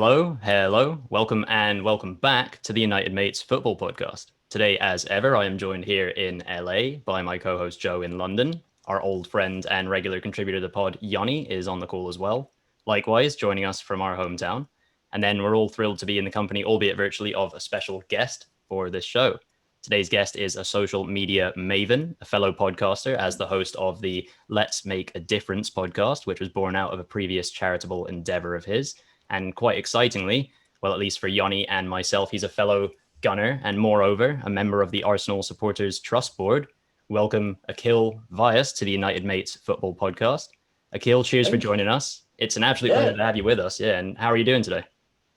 Hello. Welcome back to the United Mates Football Podcast. Today, as ever, I am joined here in LA by my co-host Joe in London. Our old friend and regular contributor to the pod, Yoni, is on the call as well. Likewise, joining us from our hometown. And then we're all thrilled to be in the company, albeit virtually, of a special guest for this show. Today's guest is a social media maven, a fellow podcaster, as the host of the Let's Make a Difference podcast, which was born out of a previous charitable endeavor of his. And quite excitingly, well, at least for Yoni and myself, he's a fellow gunner and moreover, a member of the Arsenal Supporters Trust Board. Welcome, Akhil Vyas, to the United Mates Football Podcast. Akhil, cheers for joining us. It's an absolute pleasure to have you with us. Yeah, and how are you doing today?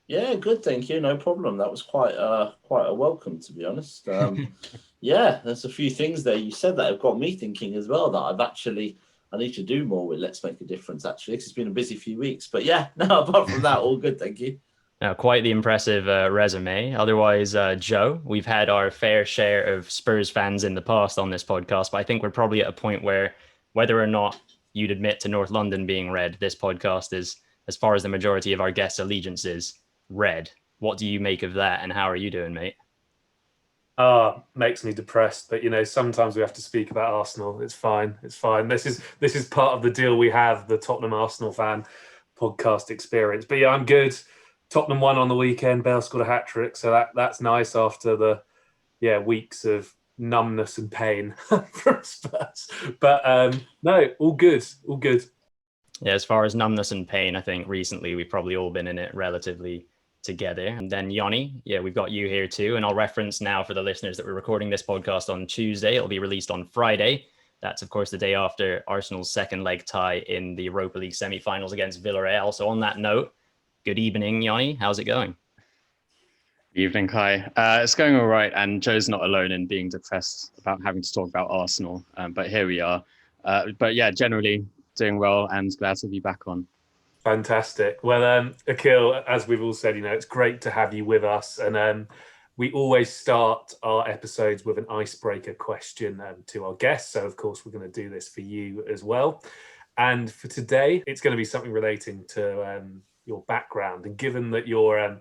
Yeah, good, thank you. No problem. That was quite a welcome, to be honest. Yeah, there's a few things there you said that have got me thinking as well that I need to do more with Let's Make a Difference, actually, because it's been a busy few weeks. But yeah, no, apart from that, all good, thank you. Now, quite the impressive resume. Otherwise, Joe, we've had our fair share of Spurs fans in the past on this podcast, but I think we're probably at a point where whether or not you'd admit to North London being red, this podcast is, as far as the majority of our guests' allegiances, red. What do you make of that, and how are you doing, mate? Makes me depressed, but sometimes we have to speak about Arsenal. It's fine. This is part of the deal we have, the Tottenham Arsenal fan podcast experience. But yeah, I'm good. Tottenham won on the weekend. Bale scored a hat-trick, so that's nice after the weeks of numbness and pain from Spurs. But no, all good. Yeah, as far as numbness and pain, I think recently we've probably all been in it relatively together. And then Yoni, we've got you here too. And I'll reference now for the listeners that we're recording this podcast on Tuesday. It'll be released on Friday. That's, of course, the day after Arsenal's second leg tie in the Europa League semi-finals against Villarreal. So on that note, good evening, Yoni. How's it going? Evening, Kai. It's going all right. And Joe's not alone in being depressed about having to talk about Arsenal. But here we are. But yeah, generally doing well and glad to be back on. Fantastic. Well, Akhil, as we've all said, it's great to have you with us. And we always start our episodes with an icebreaker question to our guests. So, of course, we're going to do this for you as well. And for today, it's going to be something relating to your background. And given that your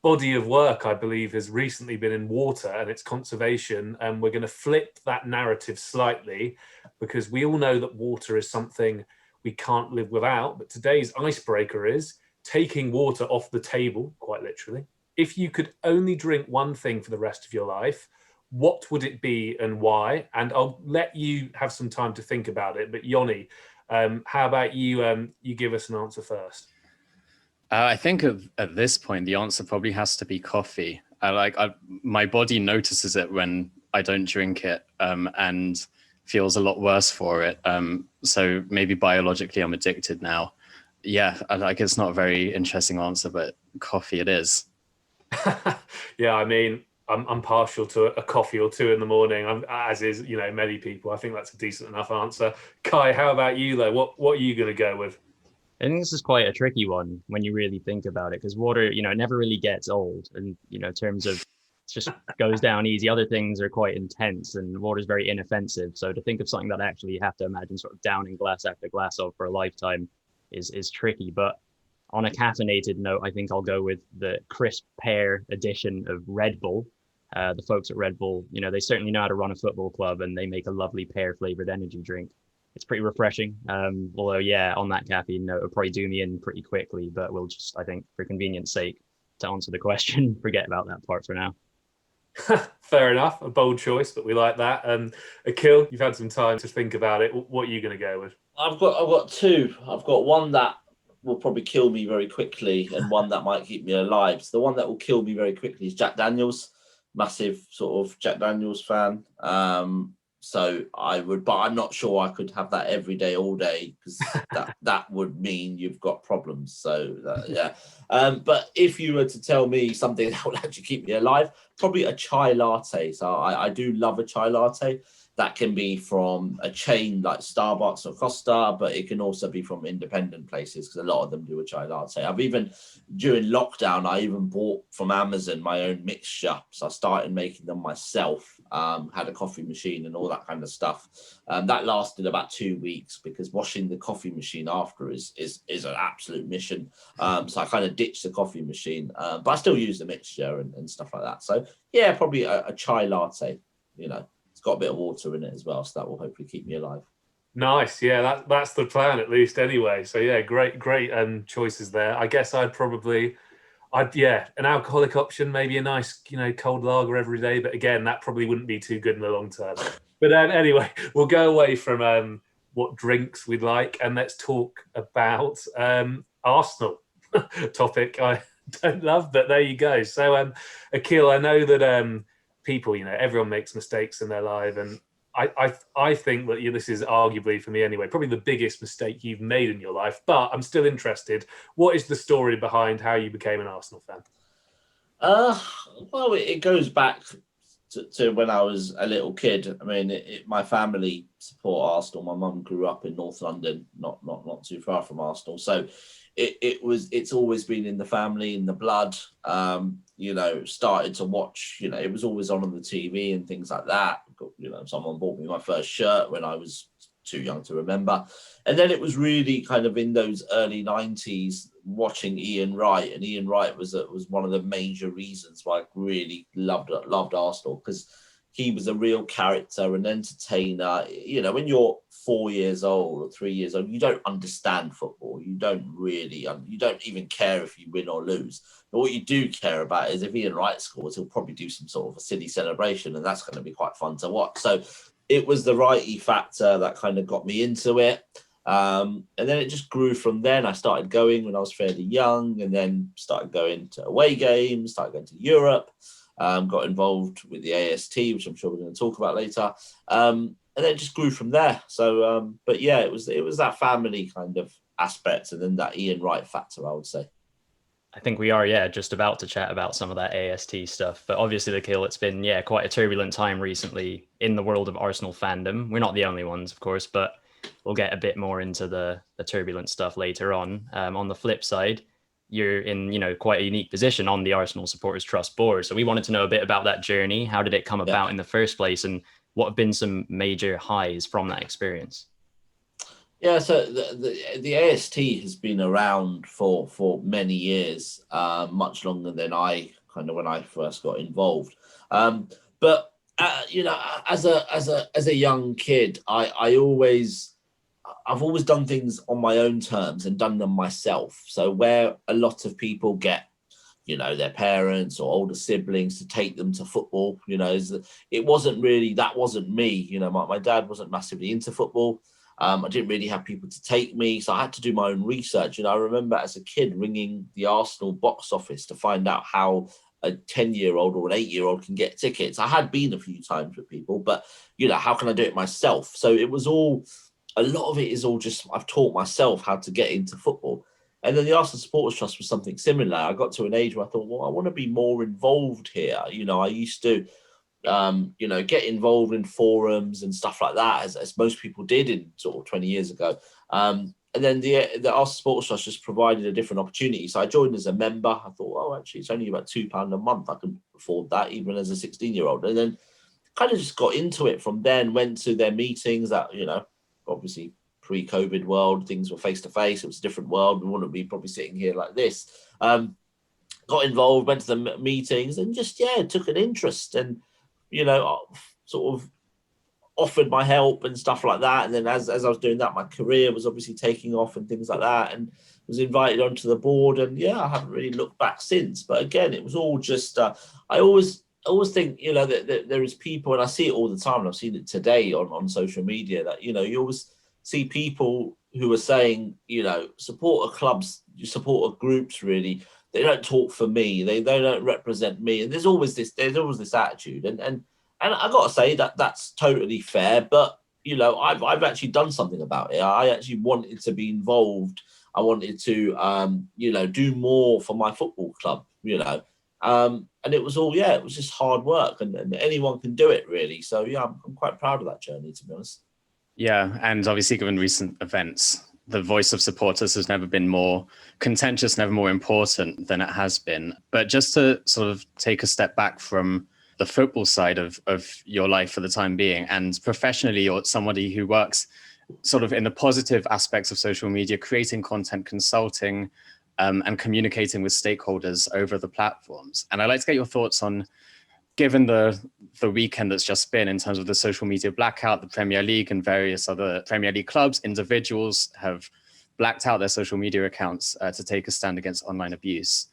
body of work, I believe, has recently been in water and its conservation, we're going to flip that narrative slightly because we all know that water is something we can't live without, but today's icebreaker is taking water off the table, quite literally. If you could only drink one thing for the rest of your life, what would it be and why? And I'll let you have some time to think about it. But Yoni, how about you? You give us an answer first. I think at this point, the answer probably has to be coffee. My body notices it when I don't drink it, and feels a lot worse for it. So maybe biologically I'm addicted now. Yeah, it's not a very interesting answer, but coffee it is. Yeah, I mean, I'm partial to a coffee or two in the morning, as is, many people. I think that's a decent enough answer. Kai, how about you though? What are you going to go with? I think this is quite a tricky one when you really think about it, because water, it never really gets old. And, in terms of just goes down easy. Other things are quite intense and water is very inoffensive. So to think of something that actually you have to imagine sort of downing glass after glass of for a lifetime is tricky. But on a caffeinated note, I think I'll go with the crisp pear edition of Red Bull. The folks at Red Bull, they certainly know how to run a football club and they make a lovely pear flavored energy drink. It's pretty refreshing. Although, on that caffeine note, it'll probably do me in pretty quickly, but we'll just, I think, for convenience sake, to answer the question, forget about that part for now. Fair enough, a bold choice, but we like that. Akhil, you've had some time to think about it. What are you going to go with? I've got two. I've got one that will probably kill me very quickly and one that might keep me alive. So the one that will kill me very quickly is Jack Daniels. Massive sort of Jack Daniels fan. So I would, but I'm not sure I could have that every day, all day, because that would mean you've got problems. So yeah. But if you were to tell me something that would actually keep me alive, probably a chai latte. So I do love a chai latte. that can be from a chain like Starbucks or Costa, but it can also be from independent places because a lot of them do a chai latte. I've even, during lockdown, I even bought from Amazon my own mixture. So I started making them myself, had a coffee machine and all that kind of stuff. That lasted about 2 weeks because washing the coffee machine after is an absolute mission. So I kind of ditched the coffee machine, but I still use the mixture and stuff like that. So yeah, probably a chai latte, you know. It's got a bit of water in it as well, so that will hopefully keep me alive. Nice, yeah, that's the plan at least anyway. So yeah, great choices there. I guess an alcoholic option, maybe a nice, cold lager every day, but again, that probably wouldn't be too good in the long term. But anyway, we'll go away from what drinks we'd like and let's talk about Arsenal topic I don't love, but there you go. So Akhil, I know that people, everyone makes mistakes in their life, and I think that this is arguably, for me anyway, probably the biggest mistake you've made in your life. But I'm still interested. What is the story behind how you became an Arsenal fan? Well, it goes back to when I was a little kid. I mean, my family support Arsenal. My mum grew up in North London, not too far from Arsenal. So it's always been in the family, in the blood. Started to watch, it was always on the TV and things like that. Someone bought me my first shirt when I was too young to remember. And then it was really kind of in those early 90s watching Ian Wright. And Ian Wright was one of the major reasons why I really loved Arsenal, because he was a real character, an entertainer. When you're 4 years old or 3 years old, you don't understand football. You don't even care if you win or lose. But what you do care about is if Ian Wright scores, he'll probably do some sort of a silly celebration, and that's going to be quite fun to watch. So it was the righty factor that kind of got me into it. And then it just grew from then. I started going when I was fairly young, and then started going to away games, started going to Europe. Got involved with the AST, which I'm sure we're going to talk about later. And then it just grew from there. So, but yeah, it was that family kind of aspect, and then that Ian Wright factor, I would say. I think we are, just about to chat about some of that AST stuff. But obviously, Akhil, it's been, quite a turbulent time recently in the world of Arsenal fandom. We're not the only ones, of course, but we'll get a bit more into the turbulent stuff later on. On the flip side, you're in, quite a unique position on the Arsenal Supporters Trust board. So we wanted to know a bit about that journey. How did it come about in the first place? And what have been some major highs from that experience? Yeah, so the AST has been around for many years, much longer than when I first got involved. But as a young kid, I've always done things on my own terms and done them myself. So where a lot of people get, their parents or older siblings to take them to football, that wasn't me. My dad wasn't massively into football. I didn't really have people to take me, so I had to do my own research. I remember as a kid ringing the Arsenal box office to find out how a 10-year-old or an 8-year-old can get tickets. I had been a few times with people, but, how can I do it myself? So a lot of it is all just, I've taught myself how to get into football. And then the Arsenal Supporters Trust was something similar. I got to an age where I thought, well, I want to be more involved here. I used to get involved in forums and stuff like that, as most people did in sort of 20 years ago. And then the Arsenal Supporters Trust just provided a different opportunity. So I joined as a member. I thought, oh, actually, it's only about £2 a month. I can afford that even as a 16-year-old. And then kind of just got into it from then, went to their meetings that, obviously pre-COVID world, things were face-to-face. It was a different world. We wouldn't be probably sitting here like this. Got involved, went to the meetings and just, took an interest and, sort of offered my help and stuff like that. And then as I was doing that, my career was obviously taking off and things like that, and was invited onto the board. And I haven't really looked back since. But again, it was all just, I always think, that there is people, and I see it all the time, and I've seen it today on social media, that, you always see people who are saying, supporter clubs, supporter groups, really, they don't talk for me. They don't represent me. And there's always this attitude. And I got to say that that's totally fair. But, I've actually done something about it. I actually wanted to be involved. I wanted to, do more for my football club, And it was all, it was just hard work, and anyone can do it, really. So, yeah, I'm quite proud of that journey, to be honest. Yeah, and obviously given recent events, the voice of supporters has never been more contentious, never more important than it has been. But just to sort of take a step back from the football side of your life for the time being, and professionally, or somebody who works sort of in the positive aspects of social media, creating content, consulting, and communicating with stakeholders over the platforms. And I'd like to get your thoughts on, given the weekend that's just been in terms of the social media blackout, the Premier League and various other Premier League clubs, individuals have blacked out their social media accounts to take a stand against online abuse.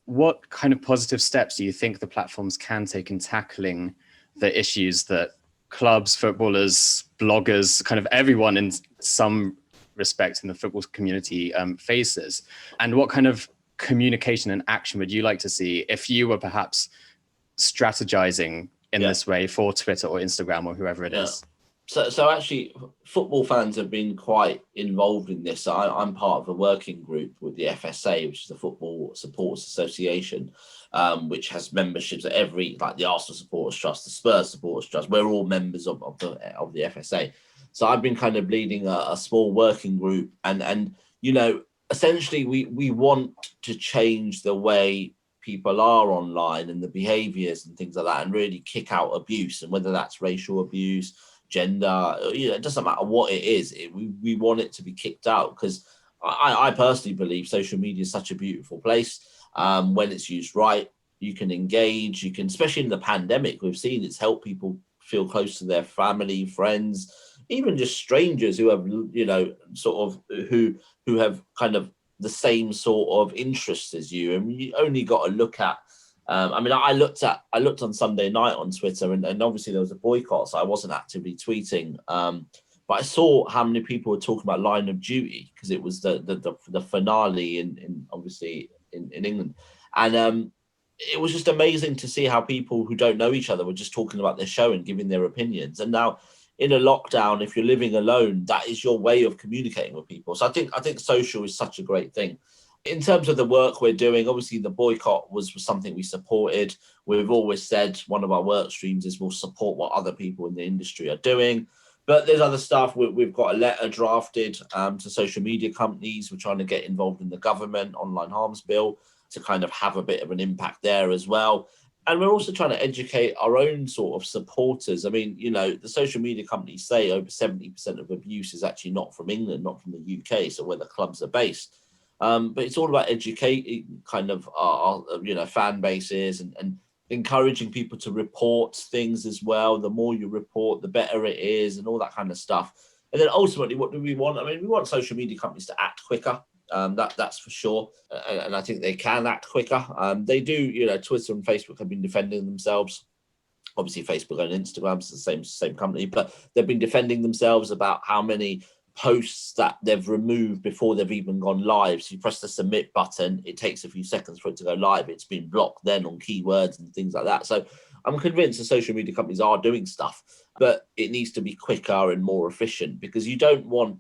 What kind of positive steps do you think the platforms can take in tackling the issues that clubs, footballers, bloggers, kind of everyone in some respect in the football community faces? And what kind of communication and action would you like to see if you were perhaps strategizing in this way for Twitter or Instagram or whoever it is? So actually, football fans have been quite involved in this. I'm part of a working group with the FSA, which is the Football Supporters Association, which has memberships at every, like the Arsenal Supporters Trust, the Spurs Supporters Trust. We're all members of the FSA. So I've been kind of leading a small working group, and essentially we want to change the way people are online and the behaviors and things like that, and really kick out abuse, and whether that's racial abuse, gender, it doesn't matter what it is. We want it to be kicked out, because I personally believe social media is such a beautiful place. When it's used right, you can engage, you can, especially in the pandemic, we've seen it's helped people feel close to their family, friends, even just strangers who have, sort of who have kind of the same sort of interests as you. And you only got to look at, I looked on Sunday night on Twitter, and obviously there was a boycott, so I wasn't actively tweeting. But I saw how many people were talking about Line of Duty, because it was the finale in obviously in England. And it was just amazing to see how people who don't know each other were just talking about their show and giving their opinions. And now in a lockdown, if you're living alone, that is your way of communicating with people. So I think social is such a great thing. In terms of the work we're doing, obviously the boycott was something we supported. We've always said one of our work streams is we'll support what other people in the industry are doing. But there's other stuff. We've got a letter drafted to social media companies. We're trying to get involved in the government online harms bill to kind of have a bit of an impact there as well. And we're also trying to educate our own sort of supporters. I mean, the social media companies say over 70% of abuse is actually not from England, not from the UK, so where the clubs are based. But it's all about educating kind of our fan bases and encouraging people to report things as well. The more you report, the better it is, and all that kind of stuff. And then ultimately, what do we want? I mean, we want social media companies to act quicker. That's for sure, and I think they can act quicker. They do, Twitter and Facebook have been defending themselves. Obviously, Facebook and Instagram is the same company, but they've been defending themselves about how many posts that they've removed before they've even gone live. So you press the submit button, it takes a few seconds for it to go live. It's been blocked then on keywords and things like that. So I'm convinced the social media companies are doing stuff, but it needs to be quicker and more efficient, because you don't want,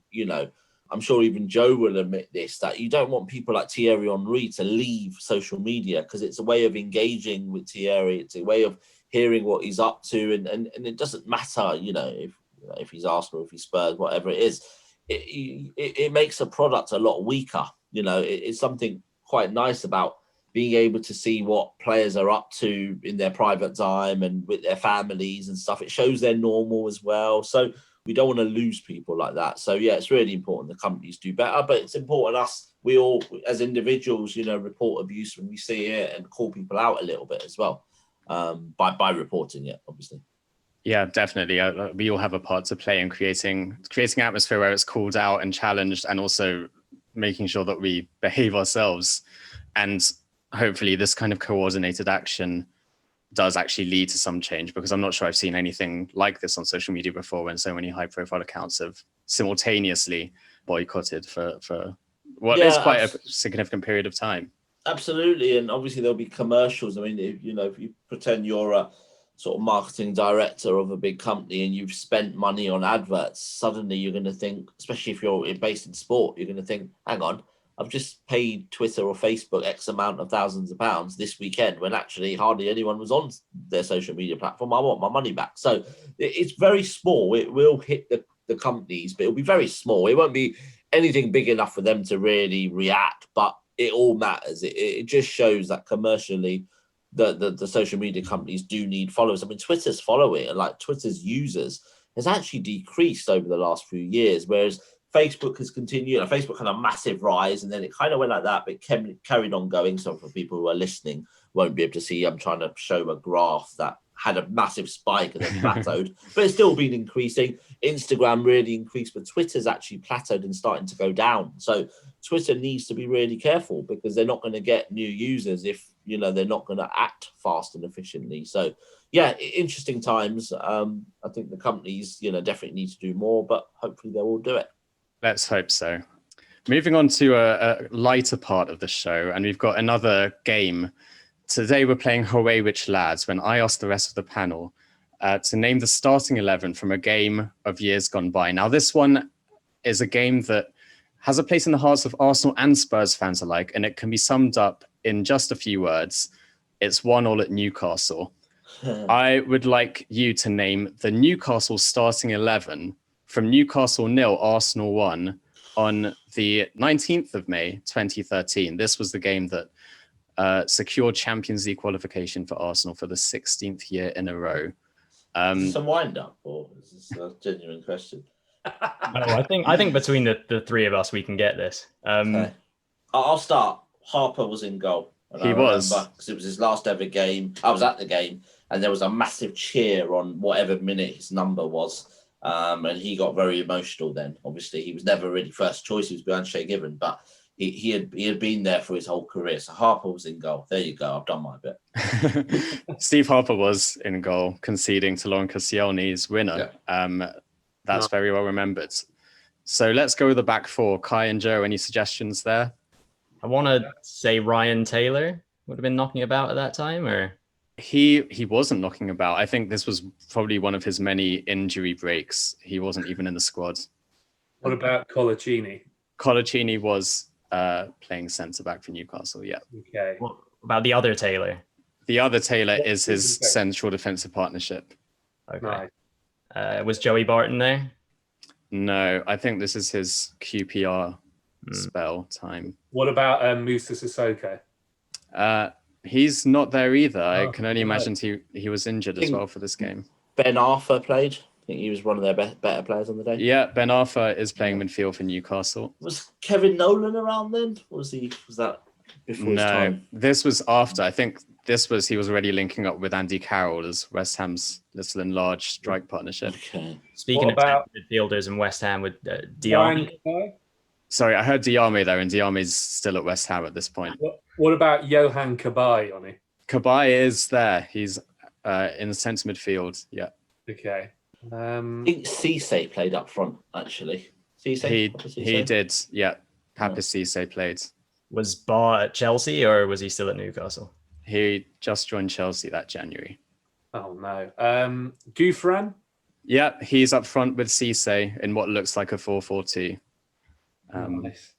I'm sure even Joe will admit this, that you don't want people like Thierry Henry to leave social media, because it's a way of engaging with Thierry. It's a way of hearing what he's up to. And it doesn't matter, if he's Arsenal, if he's Spurs, whatever it is. It makes a product a lot weaker. It's something quite nice about being able to see what players are up to in their private time and with their families and stuff. It shows they're normal as well. So we don't want to lose people like that. So yeah, it's really important the companies do better, but it's important we all as individuals, report abuse when we see it and call people out a little bit as well, by reporting it, obviously. Yeah, definitely. We all have a part to play in creating an atmosphere where it's called out and challenged, and also making sure that we behave ourselves. And hopefully this kind of coordinated action does actually lead to some change, because I'm not sure I've seen anything like this on social media before, when so many high profile accounts have simultaneously boycotted for what is quite a significant period of time. Absolutely. And obviously there'll be commercials. I mean, if you pretend you're a sort of marketing director of a big company and you've spent money on adverts, suddenly you're going to think, especially if you're based in sport, you're going to think, hang on, I've just paid Twitter or Facebook X amount of thousands of pounds this weekend when actually hardly anyone was on their social media platform. I want my money back. So it's very small. It will hit the companies, but it'll be very small. It won't be anything big enough for them to really react, but it all matters. It just shows that commercially the social media companies do need followers. I mean, Twitter's following and like Twitter's users has actually decreased over the last few years, whereas Facebook has continued. Facebook had a massive rise and then it kind of went like that, but carried on going. So for people who are listening won't be able to see, I'm trying to show a graph that had a massive spike and then plateaued, but it's still been increasing. Instagram really increased, but Twitter's actually plateaued and starting to go down. So Twitter needs to be really careful because they're not going to get new users if, they're not going to act fast and efficiently. So yeah, interesting times. I think the companies, definitely need to do more, but hopefully they will do it. Let's hope so. Moving on to a lighter part of the show, and we've got another game. Today we're playing Hooray Rich Lads, when I asked the rest of the panel to name the starting 11 from a game of years gone by. Now, this one is a game that has a place in the hearts of Arsenal and Spurs fans alike, and it can be summed up in just a few words. It's 1-1 at Newcastle. I would like you to name the Newcastle starting 11 from Newcastle 0, Arsenal 1 on the 19th of May, 2013. This was the game that secured Champions League qualification for Arsenal for the 16th year in a row. Is this a wind-up or is this a genuine question? I think between the three of us, we can get this. Okay. I'll start. Harper was in goal. He was. Because it was his last ever game. I was at the game and there was a massive cheer on whatever minute his number was. And he got very emotional then. Obviously, he was never really first choice. He was behind Shea Given, but he had been there for his whole career. So Harper was in goal. There you go. I've done my bit. Steve Harper was in goal, conceding to Lauren Koscielny's winner. Yeah. That's very well remembered. So let's go with the back four. Kai and Joe, any suggestions there? I want to say Ryan Taylor would have been knocking about at that time, or he wasn't knocking about. I think this was probably one of his many injury breaks. He wasn't even in the squad. What about Colaccini? Colaccini was playing centre back for Newcastle. Yeah. Okay. What about the other Taylor? The other Taylor is his central defensive partnership. Okay. Nice. Was Joey Barton there? No, I think this is his QPR spell time. What about Musa Sissoko? He's not there either. I can only imagine he was injured as well for this game. Ben Arthur played. I think he was one of their better players on the day. Yeah, Ben Arthur is playing midfield for Newcastle. Was Kevin Nolan around then? Was that before his time? No, this was after. I think he was already linking up with Andy Carroll as West Ham's little and large strike partnership. Okay. Speaking of midfielders in West Ham with Diarmi. Sorry, I heard Diarmi there, and Diarmi's still at West Ham at this point. What about Johan Cabaye, Yoni? Cabaye is there. He's in the centre midfield. Yeah. Okay. I think Cisse played up front, actually. Cisse? He did. Yeah. Papis Cisse played. Was Barr at Chelsea or was he still at Newcastle? He just joined Chelsea that January. Oh, no. Gouffran? Yeah, he's up front with Cisse in what looks like a 4-4-2. Nice.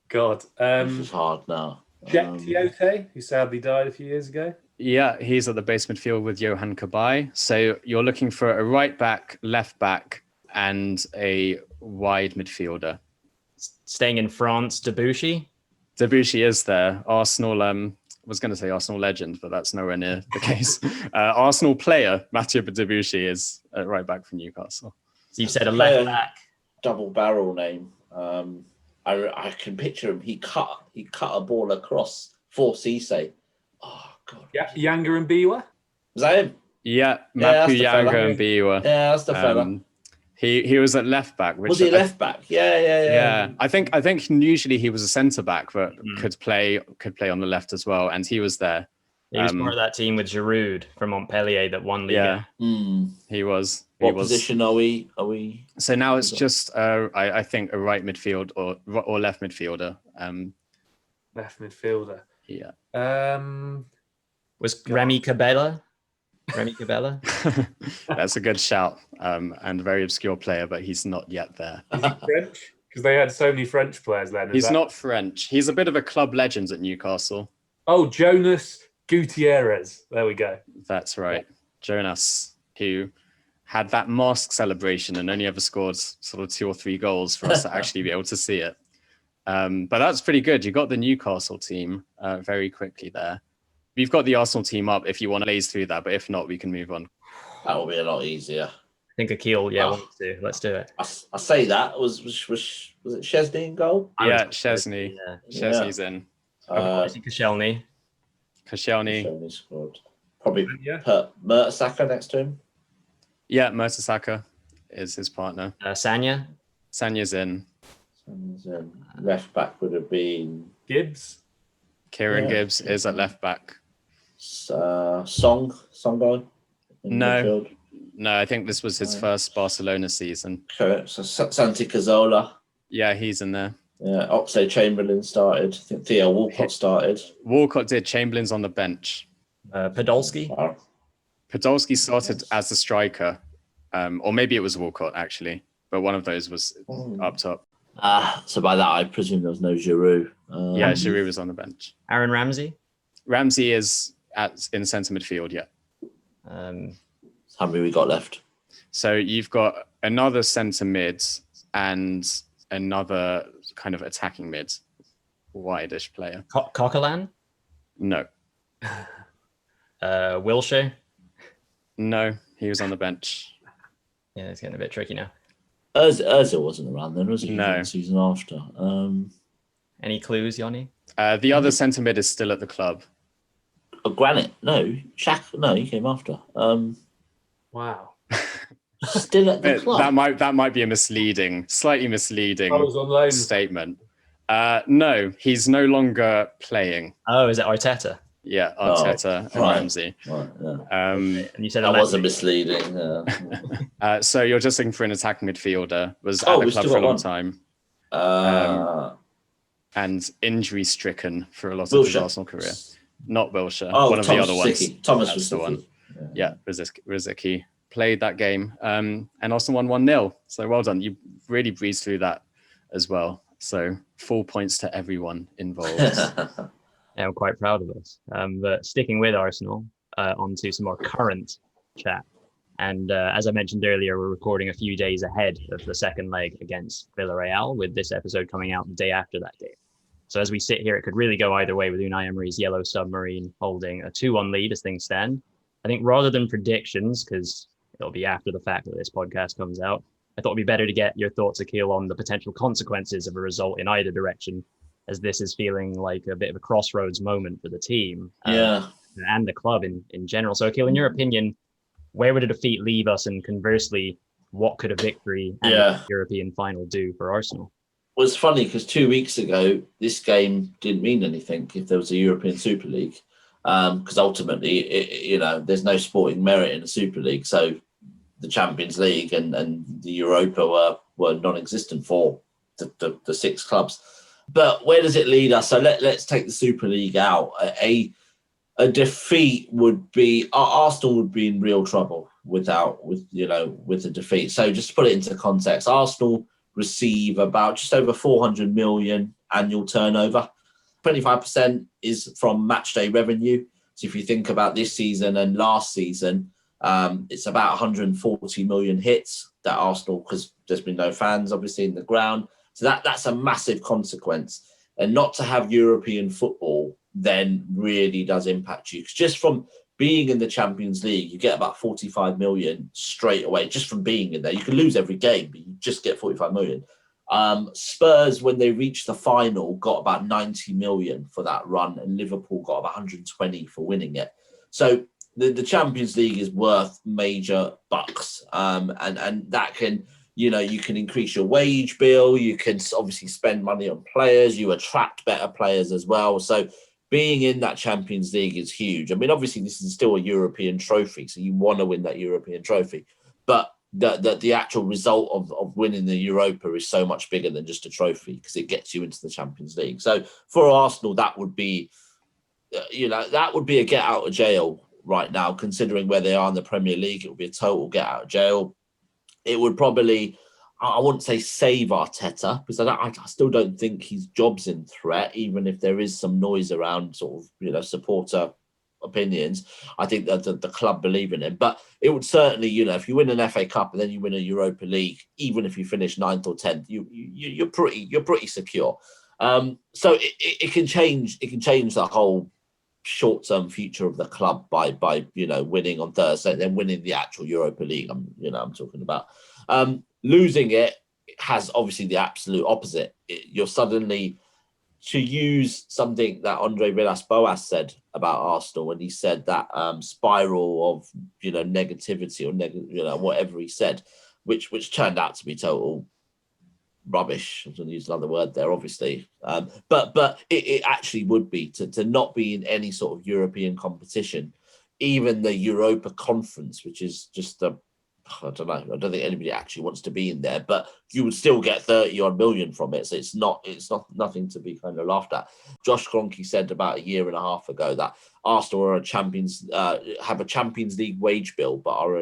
God. This is hard now. Jack Tiote, who sadly died a few years ago. Yeah, he's at the base midfield with Johan Cabaye. So you're looking for a right back, left back, and a wide midfielder. Staying in France, Debuchy? Debuchy is there. Arsenal, was going to say Arsenal legend, but that's nowhere near the case. Arsenal player, Mathieu Debuchy, is at right back for Newcastle. So you've said a left back. Double barrel name. I can picture him. He cut a ball across for Cisse. Oh God. Yeah, Younger and Biwa. Was that him? Yeah, Mapu Younger and Biwa. Yeah, that's the fella. He was at left back. Was he left back? Yeah. I think usually he was a centre back, but could play on the left as well, and he was there. He was part of that team with Giroud from Montpellier that won Liga. Yeah, he was. What position are we? So now it's just I think a right midfield or left midfielder. Left midfielder. Yeah. Was Remy Cabella? Remy Cabella? That's a good shout. And a very obscure player, but he's not yet there. Is he French? Because they had so many French players then. He's not French. He's a bit of a club legend at Newcastle. Oh, Jonas Gutierrez. There we go. That's right. Jonas, who had that mask celebration and only ever scored sort of 2 or 3 goals for us to actually be able to see it. But that's pretty good. You got the Newcastle team very quickly there. We've got the Arsenal team up if you want to blaze through that, but if not, we can move on. That will be a lot easier. I think Akhil, wants to. Let's do it. I say that. Was it Szczesny in goal? Yeah, Szczesny. Yeah. Szczesny's in. I think Koscielny. Szczesny scored. Probably Yeah. put Mertesacker next to him. Yeah, Mertesacker is his partner. Sanya. Sanya's in. Left back would have been Gibbs. Kieran Gibbs is at left back. Song guy. No, I think this was his first Barcelona season. Okay, so Santi Cazorla. Yeah, he's in there. Yeah, Oxlade-Chamberlain started. I think Theo Walcott started. Walcott did. Chamberlain's on the bench. Podolski. Wow. Podolski started as the striker, or maybe it was Walcott actually, but one of those was up top. So by that I presume there was no Giroud. Yeah, Giroud was on the bench. Aaron Ramsey. Ramsey is in centre midfield. Yeah. How many we got left? So you've got another centre mid and another kind of attacking mid, wide-ish player. Coquelin. No. Wilshere. No, he was on the bench. Yeah, it's getting a bit tricky now. Ozil wasn't around then, was he? No. The season after. Any clues, Yoni? The other centre mid is still at the club. Granite? No. Shaq? No, he came after. Wow. Still at the club. That might be a slightly misleading I was on loan. statement. No, he's no longer playing. Oh, is it Arteta? Yeah, Arteta and right. Ramsey. Right, yeah. And you said That wasn't misleading. So you're just looking for an attacking midfielder. Was at the we club still for a got long one. time and injury stricken for a lot of his Arsenal career. Not Wilshere. One of Thomas the other ones. Rosicky. Thomas That's the Rosicky. one. Yeah, Rosicky played that game, and Arsenal won 1-0. So well done. You really breezed through that as well. So 4 points to everyone involved. Yeah, I'm quite proud of us. But sticking with Arsenal, onto some more current chat. And as I mentioned earlier, we're recording a few days ahead of the second leg against Villarreal, with this episode coming out the day after that game. So as we sit here, it could really go either way with Unai Emery's Yellow Submarine holding a 2-1 lead as things stand. I think rather than predictions, because it'll be after the fact that this podcast comes out, I thought it'd be better to get your thoughts, Akhil, on the potential consequences of a result in either direction, as this is feeling like a bit of a crossroads moment for the team and the club in general. So, Akhil, in your opinion, where would a defeat leave us? And conversely, what could a victory and a European final do for Arsenal? Well, it's funny because 2 weeks ago, this game didn't mean anything if there was a European Super League. Because ultimately, there's no sporting merit in a Super League. So the Champions League and the Europa were non-existent for the 6 clubs. But where does it lead us? So let's take the Super League out. A defeat would be Arsenal would be in real trouble with a defeat. So just to put it into context, Arsenal receive about just over 400 million annual turnover. 25% is from match day revenue. So if you think about this season and last season, it's about 140 million hits that Arsenal, because there's been no fans obviously in the ground. So that's a massive consequence. And not to have European football then really does impact you. Because just from being in the Champions League, you get about 45 million straight away, just from being in there. You can lose every game, but you just get 45 million. Spurs, when they reached the final, got about 90 million for that run, and Liverpool got about 120 for winning it. So the Champions League is worth major bucks. And that can, you can increase your wage bill. You can obviously spend money on players. You attract better players as well. So being in that Champions League is huge. I mean, obviously this is still a European trophy, so you want to win that European trophy. But the actual result of winning the Europa is so much bigger than just a trophy, because it gets you into the Champions League. So for Arsenal, that would be, that would be a get out of jail right now, considering where they are in the Premier League. It would be a total get out of jail. It would probably, I wouldn't say save Arteta, because I still don't think his job's in threat, even if there is some noise around sort of, supporter opinions. I think that the club believe in him. But it would certainly, if you win an FA Cup and then you win a Europa League, even if you finish 9th or 10th, you're pretty secure. So it can change. It can change the whole short-term future of the club by winning on Thursday, and then winning the actual Europa League. I'm talking about. Losing it has obviously the absolute opposite. You're suddenly, to use something that Andre Villas-Boas said about Arsenal when he said that spiral of negativity or whatever he said, which turned out to be total rubbish. I'm going to use another word there, obviously, but it actually would be to not be in any sort of European competition, even the Europa Conference, which is just I don't know. I don't think anybody actually wants to be in there, but you would still get 30 odd million from it. So it's nothing to be kind of laughed at. Josh Kroenke said about a year and a half ago that Arsenal are have a Champions League wage bill, but are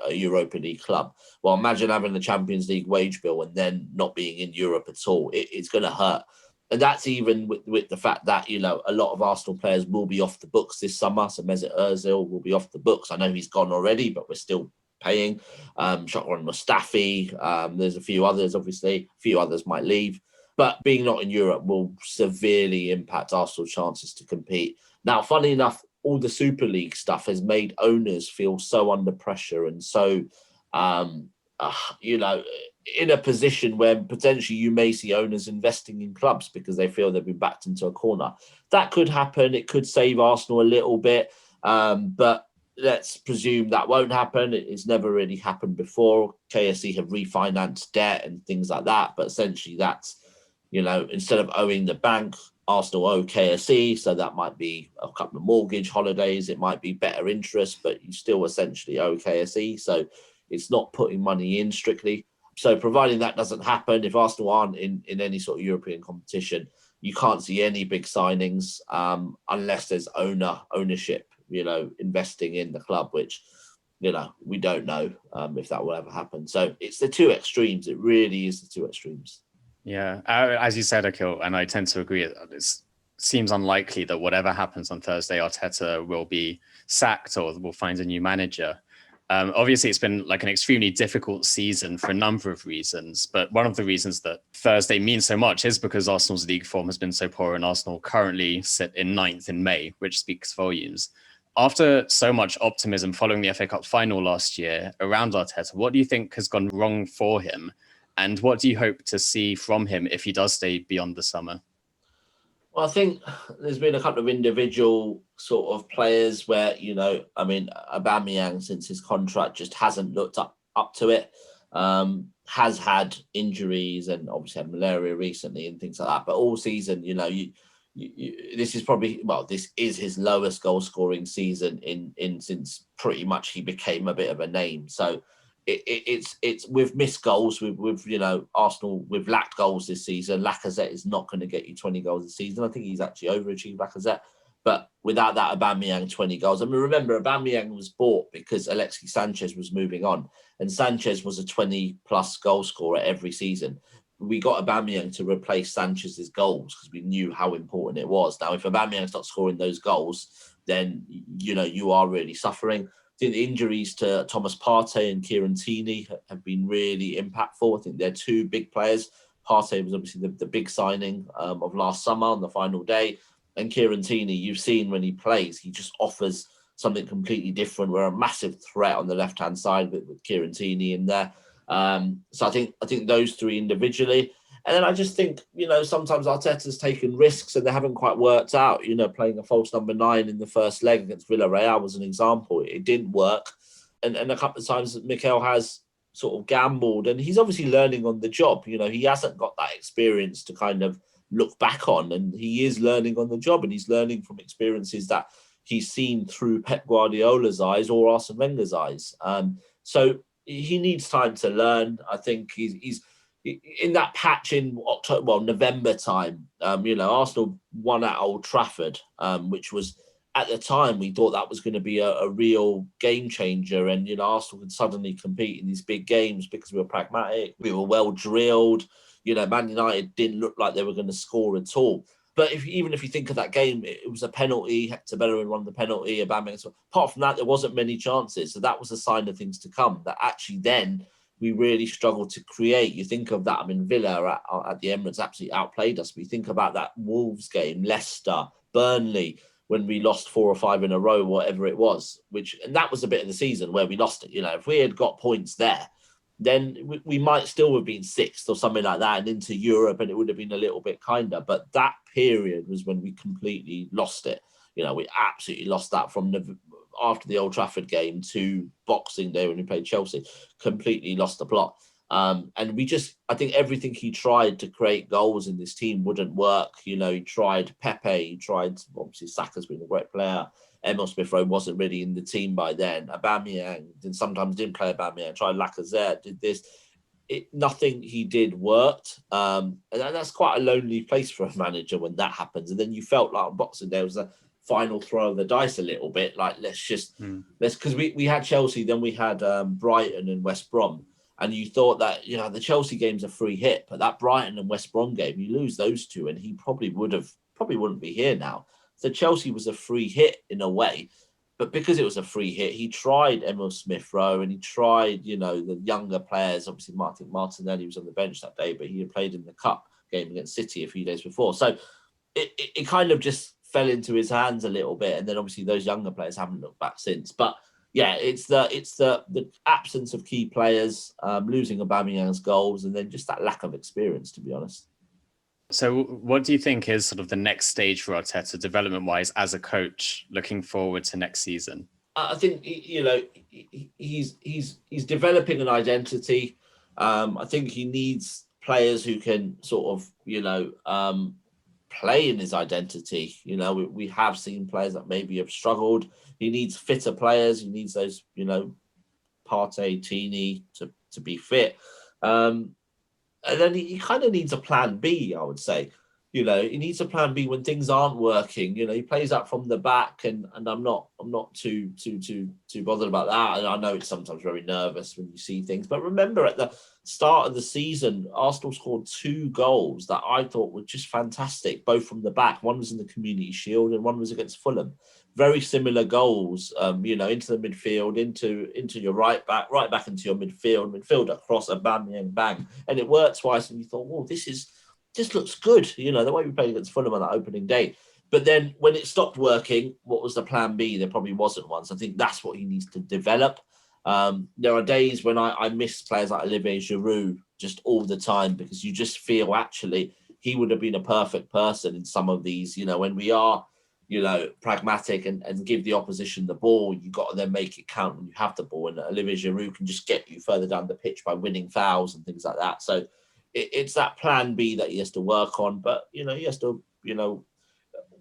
a Europa League club. Well, imagine having the Champions League wage bill and then not being in Europe at all. It's going to hurt. And that's even with the fact that, a lot of Arsenal players will be off the books this summer. So Mesut Ozil will be off the books. I know he's gone already, but we're still paying. Shotron Mustafi. There's a few others, obviously. A few others might leave. But being not in Europe will severely impact Arsenal's chances to compete. Now, funny enough, all the Super League stuff has made owners feel so under pressure and so, in a position where potentially you may see owners investing in clubs because they feel they've been backed into a corner. That could happen. It could save Arsenal a little bit. But let's presume that won't happen. It's never really happened before. KSE have refinanced debt and things like that. But essentially that's, instead of owing the bank, Arsenal owe KSE. So that might be a couple of mortgage holidays. It might be better interest, but you still essentially owe KSE. So it's not putting money in strictly. So providing that doesn't happen, if Arsenal aren't in any sort of European competition, you can't see any big signings unless there's ownership, investing in the club, which, we don't know if that will ever happen. So it's the two extremes. It really is the two extremes. Yeah, as you said, Akhil, and I tend to agree, it seems unlikely that whatever happens on Thursday, Arteta will be sacked or will find a new manager. Obviously, it's been like an extremely difficult season for a number of reasons, but one of the reasons that Thursday means so much is because Arsenal's league form has been so poor, and Arsenal currently sit in 9th in May, which speaks volumes. After so much optimism following the FA Cup final last year around Arteta, what do you think has gone wrong for him? And what do you hope to see from him if he does stay beyond the summer? Well, I think there's been a couple of individual sort of players where, Aubameyang, since his contract just hasn't looked up to it, has had injuries and obviously had malaria recently and things like that. But all season, this is his lowest goal scoring season in since pretty much he became a bit of a name. So it's with missed goals, with Arsenal, we've lacked goals this season. Lacazette is not going to get you 20 goals this season. I think he's actually overachieved Lacazette, but without that Aubameyang 20 goals. I mean, remember Aubameyang was bought because Alexis Sanchez was moving on, and Sanchez was a 20 plus goal scorer every season. We got Aubameyang to replace Sanchez's goals because we knew how important it was. Now, if Aubameyang's not scoring those goals, then you are really suffering. I think the injuries to Thomas Partey and Kieran Tierney have been really impactful. I think they're two big players. Partey was obviously the big signing of last summer on the final day. And Kieran Tierney, you've seen when he plays, he just offers something completely different. We're a massive threat on the left-hand side with Kieran Tierney in there. So I think those three individually. And then I just think, sometimes Arteta's taken risks and they haven't quite worked out. Playing a false number 9 in the first leg against Villarreal was an example. It didn't work. And a couple of times Mikel has sort of gambled, and he's obviously learning on the job. He hasn't got that experience to kind of look back on, and he is learning on the job, and he's learning from experiences that he's seen through Pep Guardiola's eyes or Arsene Wenger's eyes. So he needs time to learn. I think he's in that patch in November time. Arsenal won at Old Trafford, which was at the time, we thought that was going to be a real game changer, and Arsenal could suddenly compete in these big games because we were pragmatic, we were well drilled. Man United didn't look like they were going to score at all. But even if you think of that game, it was a penalty. Hector Bellerin won the penalty. Aubameyang. So apart from that, there wasn't many chances. So that was a sign of things to come. That actually then we really struggled to create. You think of that. I mean, Villa at the Emirates absolutely outplayed us. We think about that Wolves game, Leicester, Burnley, when we lost 4 or 5 in a row, whatever it was. And that was a bit of the season where we lost it. If we had got points there, then we might still have been 6th or something like that and into Europe, and it would have been a little bit kinder. But that period was when we completely lost it. We absolutely lost that from after the Old Trafford game to Boxing Day when we played Chelsea, completely lost the plot. And I think everything he tried to create goals in this team wouldn't work. He tried Pepe, he tried, obviously Saka's been a great player. Emil Smith-Rowe wasn't really in the team by then. Aubameyang sometimes didn't play Aubameyang. Tried Lacazette, did this. Nothing he did worked. And that's quite a lonely place for a manager when that happens. And then you felt like on Boxing Day was a final throw of the dice a little bit. Like, let's because we had Chelsea, then we had Brighton and West Brom. And you thought that, the Chelsea game's a free hit, but that Brighton and West Brom game, you lose those two and he probably wouldn't be here now. So Chelsea was a free hit in a way, but because it was a free hit, he tried Emil Smith-Rowe and he tried, the younger players. Obviously, Martinelli was on the bench that day, but he had played in the cup game against City a few days before. So it kind of just fell into his hands a little bit. And then obviously those younger players haven't looked back since. But yeah, it's the absence of key players, losing Aubameyang's goals, and then just that lack of experience, to be honest. So what do you think is sort of the next stage for Arteta development-wise as a coach looking forward to next season? I think, he's developing an identity. I think he needs players who can sort of, play in his identity. We have seen players that maybe have struggled. He needs fitter players. He needs those, Partey, Tini to be fit. And then he kind of needs a plan B, I would say. He needs a plan B when things aren't working. He plays up from the back, and I'm not too bothered about that. And I know it's sometimes very nervous when you see things. But remember, at the start of the season, Arsenal scored 2 goals that I thought were just fantastic, both from the back. One was in the Community Shield, and one was against Fulham. Very similar goals, into the midfield, into your right back into your midfield across Aubameyang, bang, and it worked twice. And you thought, "Oh, this looks good." The way we played against Fulham on that opening day. But then when it stopped working, what was the plan B? There probably wasn't one. So I think that's what he needs to develop. There are days when I miss players like Olivier Giroud just all the time, because you just feel actually he would have been a perfect person in some of these. When we are, pragmatic and give the opposition the ball, you got to then make it count when you have the ball. And Olivier Giroud can just get you further down the pitch by winning fouls and things like that. So it's that plan B that he has to work on. But, he has to,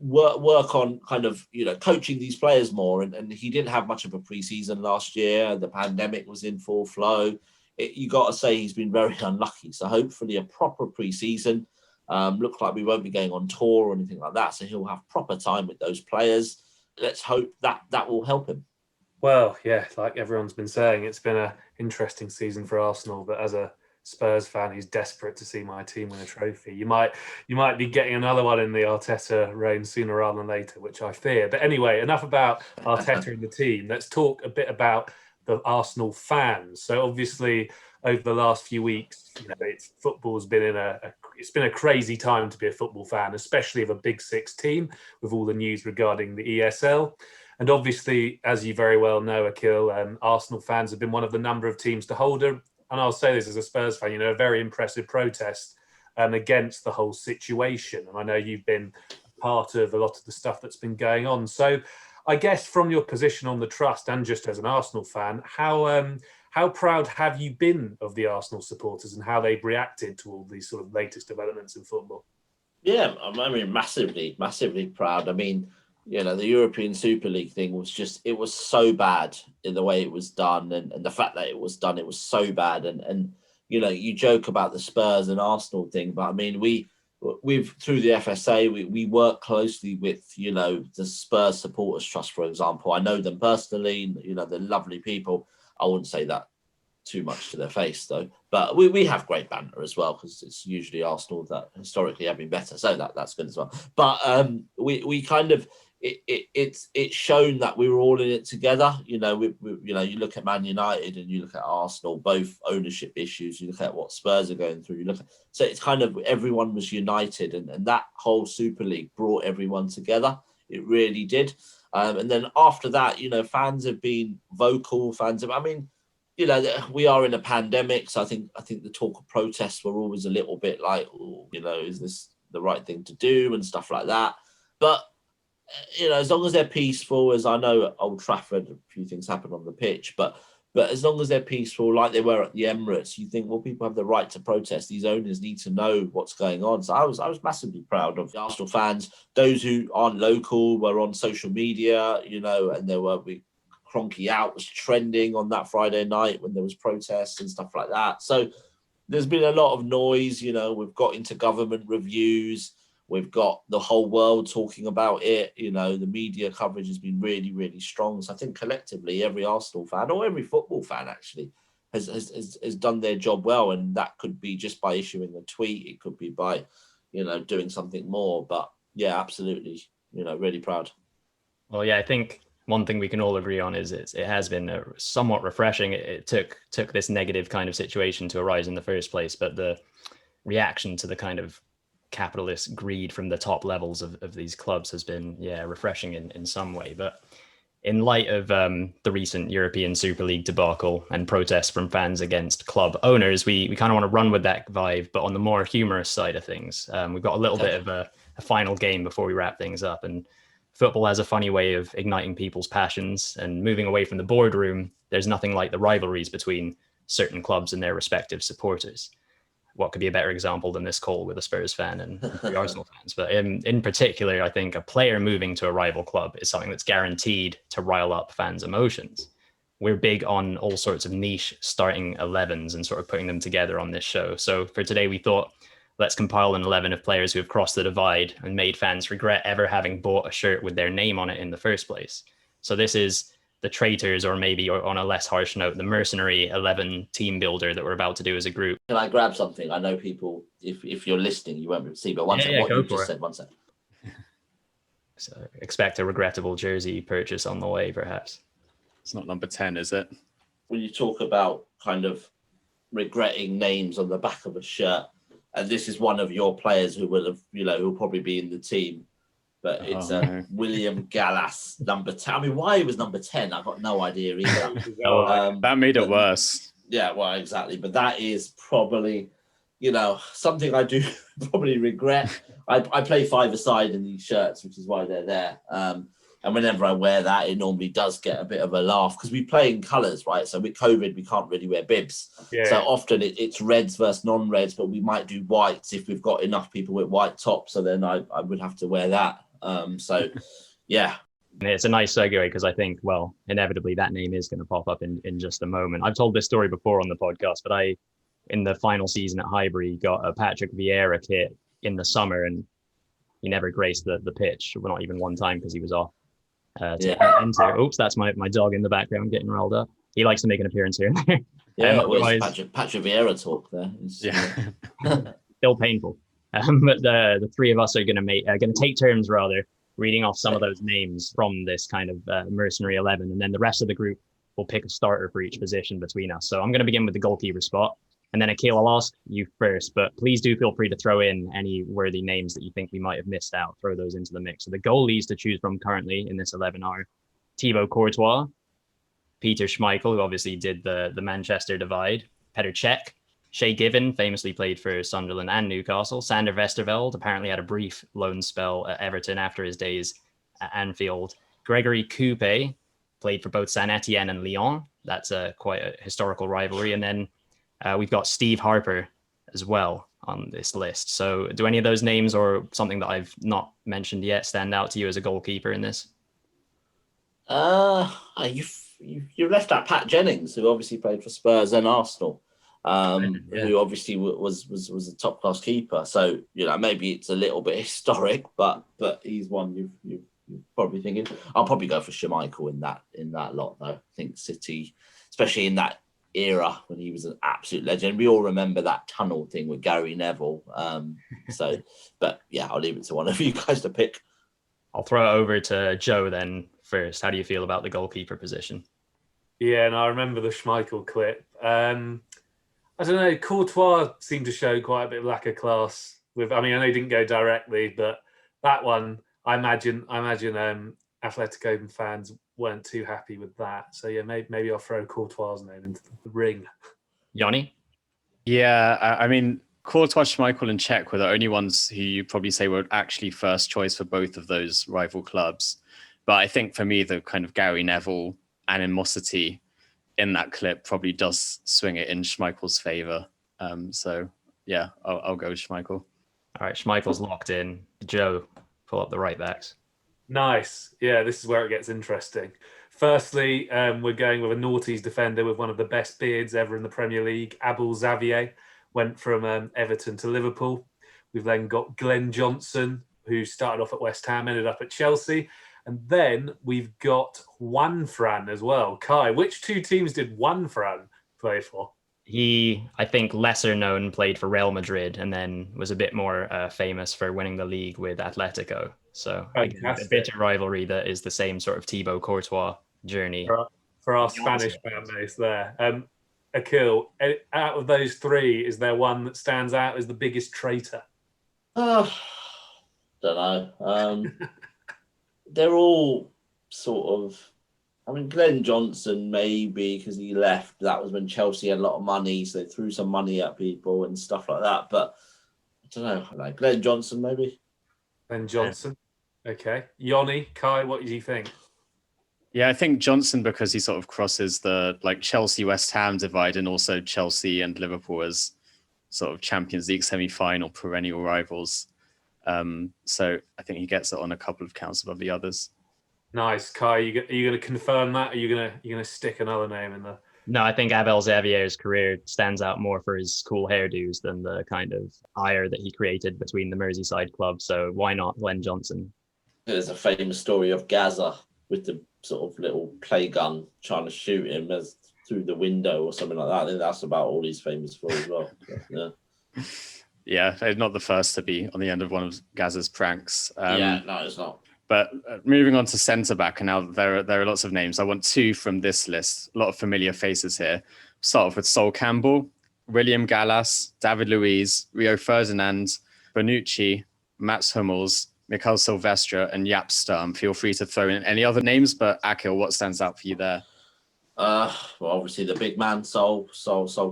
work on kind of, coaching these players more. And he didn't have much of a pre-season last year. The pandemic was in full flow. You got to say he's been very unlucky. So hopefully a proper pre-season. Looks like we won't be going on tour or anything like that, so he'll have proper time with those players. Let's hope that will help him. Well, yeah, like everyone's been saying, it's been an interesting season for Arsenal, but as a Spurs fan who's desperate to see my team win a trophy, you might be getting another one in the Arteta reign sooner rather than later, which I fear. But anyway, enough about Arteta and the team. Let's talk a bit about the Arsenal fans. So obviously, over the last few weeks, football's been it's been a crazy time to be a football fan, especially of a Big Six team, with all the news regarding the ESL. And obviously, as you very well know, Akhil, Arsenal fans have been one of the number of teams to hold and I'll say this as a Spurs fan, a very impressive protest against the whole situation. And I know you've been part of a lot of the stuff that's been going on. So I guess from your position on the trust and just as an Arsenal fan, how proud have you been of the Arsenal supporters and how they've reacted to all these sort of latest developments in football? Yeah, I mean, massively proud. I mean, the European Super League thing was it was so bad in the way it was done, and the fact that it was so bad. And you joke about the Spurs and Arsenal thing, but I mean, we through the FSA, we work closely with, the Spurs Supporters Trust, for example. I know them personally, they're lovely people. I wouldn't say that too much to their face though, but we have great banter as well, because it's usually Arsenal that historically have been better, so that's good as well. But we kind of it's shown that we were all in it together. You look at Man United and you look at Arsenal, both ownership issues. You look at what Spurs are going through. So it's kind of everyone was united, and that whole Super League brought everyone together. It really did. And then after that, fans have been vocal. We are in a pandemic, so I think the talk of protests were always a little bit like, is this the right thing to do and stuff like that. But as long as they're peaceful, as I know at Old Trafford, a few things happen on the pitch, but as long as they're peaceful, like they were at the Emirates, you think, well, people have the right to protest. These owners need to know what's going on. So I was massively proud of the Arsenal fans. Those who aren't local were on social media, and there were Cronky Out was trending on that Friday night when there was protests and stuff like that. So there's been a lot of noise. We've got into government reviews. We've got the whole world talking about it. The media coverage has been really, really strong. So I think collectively, every Arsenal fan, or every football fan actually, has done their job well. And that could be just by issuing a tweet. It could be by, doing something more. But yeah, absolutely, really proud. Well, yeah, I think one thing we can all agree on is it has been somewhat refreshing. It took this negative kind of situation to arise in the first place, but the reaction to the kind of capitalist greed from the top levels of these clubs has been, refreshing in some way. But in light of the recent European Super League debacle and protests from fans against club owners, we kind of want to run with that vibe, but on the more humorous side of things. We've got a little bit of a final game before we wrap things up, and football has a funny way of igniting people's passions and moving away from the boardroom. There's nothing like the rivalries between certain clubs and their respective supporters. What could be a better example than this call with a Spurs fan and the Arsenal fans? But in particular, I think a player moving to a rival club is something that's guaranteed to rile up fans' emotions. We're big on all sorts of niche starting 11s and sort of putting them together on this show. So for today, we thought, let's compile an 11 of players who have crossed the divide and made fans regret ever having bought a shirt with their name on it in the first place. So this is the traitors, or maybe on a less harsh note, the mercenary 11 team builder that we're about to do as a group. Can I grab something? I know people, if you're listening, you won't be able to see, but what you just said, one second. So expect a regrettable jersey purchase on the way, perhaps. It's not number 10, is it? When you talk about kind of regretting names on the back of a shirt, and this is one of your players who will have, who'll probably be in the team, but it's William Gallas, number 10. I mean, why he was number 10, I've got no idea either. That made it worse. Yeah, well, exactly. But that is probably, something I do probably regret. I play five-a-side in these shirts, which is why they're there. And whenever I wear that, it normally does get a bit of a laugh, because we play in colours, right? So with COVID, we can't really wear bibs. Yeah. So often it's reds versus non-reds, but we might do whites if we've got enough people with white tops. So then I would have to wear that. Yeah. It's a nice segue, because I think, well, inevitably that name is going to pop up in just a moment. I've told this story before on the podcast, but in the final season at Highbury, got a Patrick Vieira kit in the summer, and he never graced the pitch, well, not even one time, because he was off. Enter. Oops, that's my dog in the background getting rolled up. He likes to make an appearance here and there. Yeah, Patrick Vieira talk there. Still painful. But the three of us are going to take turns rather reading off some of those names from this kind of mercenary 11, and then the rest of the group will pick a starter for each position between us. So I'm going to begin with the goalkeeper spot, and then Akhil, I'll ask you first, but please do feel free to throw in any worthy names that you think we might have missed out. Throw those into the mix. So the goalies to choose from currently in this 11 are Thibaut Courtois, Peter Schmeichel, who obviously did the Manchester divide, Petr Cech, Shay Given, famously played for Sunderland and Newcastle, Sander Westerveld, apparently had a brief loan spell at Everton after his days at Anfield, Gregory Coupe, played for both Saint Etienne and Lyon. That's quite a historical rivalry. And then we've got Steve Harper as well on this list. So do any of those names or something that I've not mentioned yet stand out to you as a goalkeeper in this? You left out Pat Jennings, who obviously played for Spurs and Arsenal. who obviously was a top class keeper. So maybe it's a little bit historic, but he's one you're probably thinking. I'll probably go for Schmeichel in that lot though. I think City, especially in that era when he was an absolute legend. We all remember that tunnel thing with Gary Neville. But yeah, I'll leave it to one of you guys to pick. I'll throw it over to Joe then first. How do you feel about the goalkeeper position? Yeah, and I remember the Schmeichel clip. I don't know. Courtois seemed to show quite a bit of lack of class. I know he didn't go directly, but that one, I imagine Atletico fans weren't too happy with that. So yeah, maybe I'll throw Courtois' name into the ring. Yoni? Yeah, I mean, Courtois, Schmeichel, and Cech were the only ones who you probably say were actually first choice for both of those rival clubs. But I think for me, the kind of Gary Neville animosity in that clip probably does swing it in Schmeichel's favour. So yeah, I'll go with Schmeichel. All right, Schmeichel's locked in. Joe, pull up the right backs. Nice. Yeah, this is where it gets interesting. Firstly, we're going with a noughties defender with one of the best beards ever in the Premier League. Abel Xavier went from Everton to Liverpool. We've then got Glenn Johnson, who started off at West Ham, ended up at Chelsea. And then we've got Juan Fran as well. Kai, which two teams did Juan Fran play for? He, I think, lesser known, played for Real Madrid and then was a bit more famous for winning the league with Atletico. So again, a bitter rivalry that is the same sort of Thibaut Courtois journey. For our Spanish fan base there. Akhil, out of those three, is there one that stands out as the biggest traitor? Don't know. They're all sort of... Glenn Johnson, maybe, because he left. That was when Chelsea had a lot of money, so they threw some money at people and stuff like that. But I don't know. Glenn Johnson, maybe. Glenn Johnson. Okay. Yoni, Kai, what do you think? Yeah, I think Johnson, because he sort of crosses the Chelsea-West Ham divide, and also Chelsea and Liverpool as sort of Champions League semi-final perennial rivals. So I think he gets it on a couple of counts above the others. Nice. Kai, are you going to confirm that? Or are you going to stick another name in there? No, I think Abel Xavier's career stands out more for his cool hairdos than the kind of ire that he created between the Merseyside clubs. So why not Glenn Johnson? There's a famous story of Gaza with the sort of little play gun trying to shoot him as through the window or something like that. I think that's about all he's famous for as well. Yeah. Yeah, they're not the first to be on the end of one of Gaza's pranks. No, it's not. But moving on to centre-back, and now there are lots of names. I want two from this list. A lot of familiar faces here. Start off with Sol Campbell, William Gallas, David Luiz, Rio Ferdinand, Bonucci, Mats Hummels, Mikael Silvestre, and Jaap Stam. Feel free to throw in any other names, but Akhil, what stands out for you there? Well, obviously the big man, Sol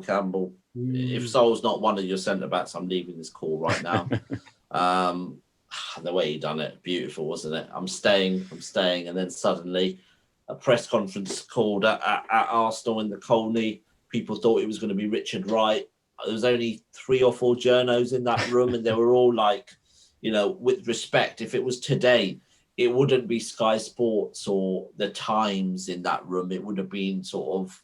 Campbell. If Sol's not one of your centre-backs, I'm leaving this call right now. The way he done it, beautiful, wasn't it? I'm staying, and then suddenly a press conference called at Arsenal in the Colney. People thought it was going to be Richard Wright. There was only 3 or 4 journos in that room, and they were all like, with respect, if it was today, it wouldn't be Sky Sports or the Times in that room. It would have been sort of,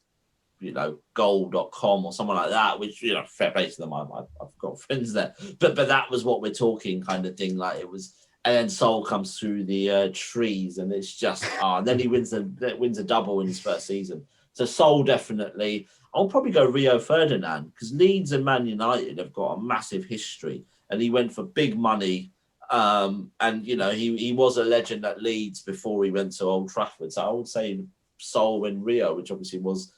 goal.com or someone like that, which, fair play to them. I've got friends there. But that was what we're talking kind of thing. Like it was, and then Sol comes through the trees and it's just, and then he wins a double in his first season. So Sol definitely. I'll probably go Rio Ferdinand because Leeds and Man United have got a massive history and he went for big money. And, he was a legend at Leeds before he went to Old Trafford. So I would say Sol and Rio, which obviously was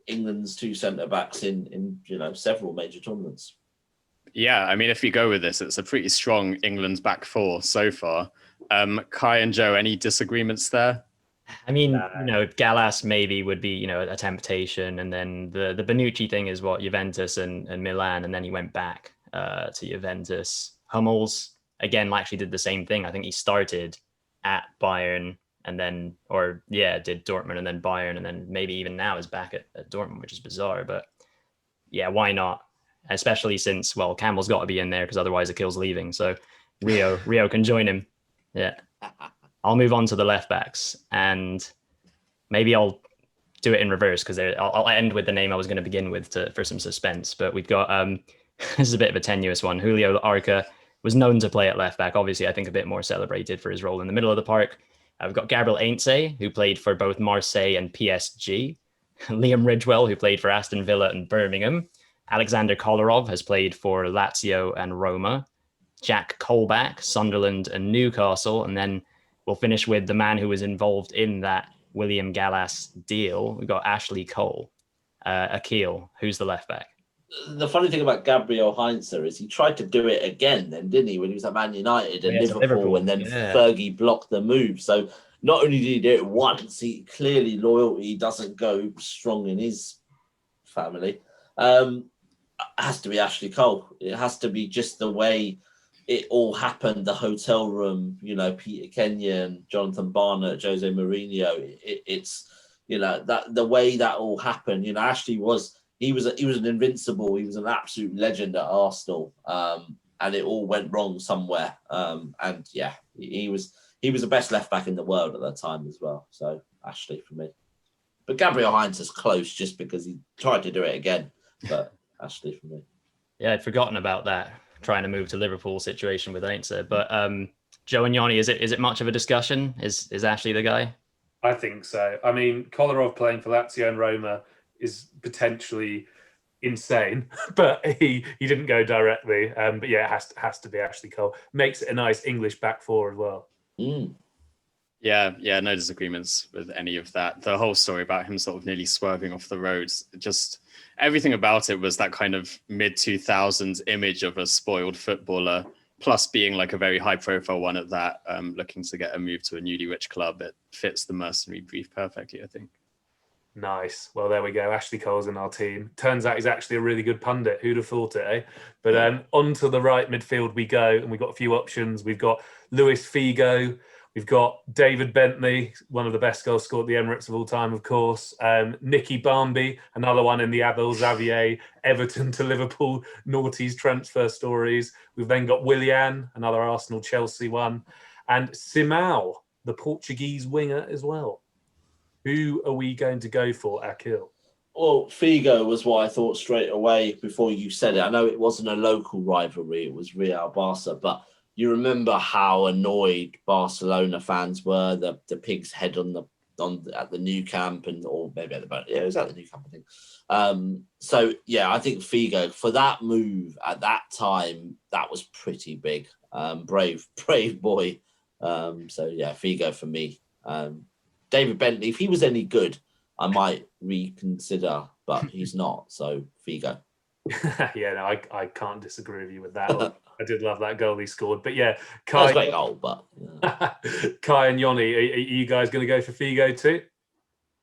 England's 2 centre-backs in several major tournaments. Yeah, I mean, if we go with this, it's a pretty strong England's back 4 so far. Kai and Joe, any disagreements there? I mean, Gallas maybe would be, a temptation. And then the Bonucci thing is what, Juventus and Milan, and then he went back to Juventus. Hummels, again, actually did the same thing. I think he started at Bayern and then, did Dortmund and then Bayern, and then maybe even now is back at Dortmund, which is bizarre. But yeah, why not? Especially since, Campbell's got to be in there because otherwise Akhil's leaving. So Rio can join him. Yeah. I'll move on to the left backs, and maybe I'll do it in reverse because I'll end with the name I was going to begin with for some suspense. But we've got this is a bit of a tenuous one. Julio Arca was known to play at left back. Obviously, I think a bit more celebrated for his role in the middle of the park. We've got Gabriel Ainse, who played for both Marseille and PSG. Liam Ridgewell, who played for Aston Villa and Birmingham. Alexander Kolarov has played for Lazio and Roma. Jack Colback, Sunderland and Newcastle. And then we'll finish with the man who was involved in that William Gallas deal. We've got Ashley Cole. Akhil, who's the left back? The funny thing about Gabriel Heinze is he tried to do it again then, didn't he, when he was at Man United and Liverpool, and then Fergie blocked the move. So not only did he do it once, he clearly loyalty doesn't go strong in his family. It has to be Ashley Cole. It has to be just the way it all happened, the hotel room, Peter Kenyon, Jonathan Barnett, Jose Mourinho. It's that the way that all happened. Ashley was an invincible. He was an absolute legend at Arsenal, and it all went wrong somewhere. And yeah, he was the best left back in the world at that time as well. So Ashley for me, but Gabriel Heinze is close just because he tried to do it again. But Ashley for me. Yeah, I'd forgotten about that trying to move to Liverpool situation with Ainse. But Joe and Yoni, is it much of a discussion? Is Ashley the guy? I think so. I mean, Kolarov playing for Lazio and Roma is potentially insane, but he didn't go directly. But yeah, it has to be Ashley Cole. Makes it a nice English back four as well. Mm. Yeah, no disagreements with any of that. The whole story about him sort of nearly swerving off the roads, just everything about it was that kind of mid-2000s image of a spoiled footballer, plus being like a very high-profile one at that, looking to get a move to a newly rich club. It fits the mercenary brief perfectly, I think. Nice. Well, there we go. Ashley Cole's in our team. Turns out he's actually a really good pundit. Who'd have thought it, eh? But on to the right midfield we go, and we've got a few options. We've got Luis Figo. We've got David Bentley, one of the best goals scored at the Emirates of all time, of course. Nicky Barmby, another one in the Abel Xavier, Everton to Liverpool, noughties transfer stories. We've then got Willian, another Arsenal-Chelsea one. And Simão, the Portuguese winger as well. Who are we going to go for, Akhil? Well, Figo was what I thought straight away before you said it. I know it wasn't a local rivalry, it was Real Barca, but you remember how annoyed Barcelona fans were, the pig's head at the new camp, or maybe at the back. Yeah, it was at the new camp, I think. So yeah, I think Figo for that move at that time, that was pretty big. Brave boy. So yeah, Figo for me. David Bentley, if he was any good, I might reconsider, but he's not. So Figo. Yeah, no, I can't disagree with you with that. I did love that goal he scored. But yeah, Kai, that was a great goal, but yeah. Kai and Yoni, are you guys going to go for Figo too?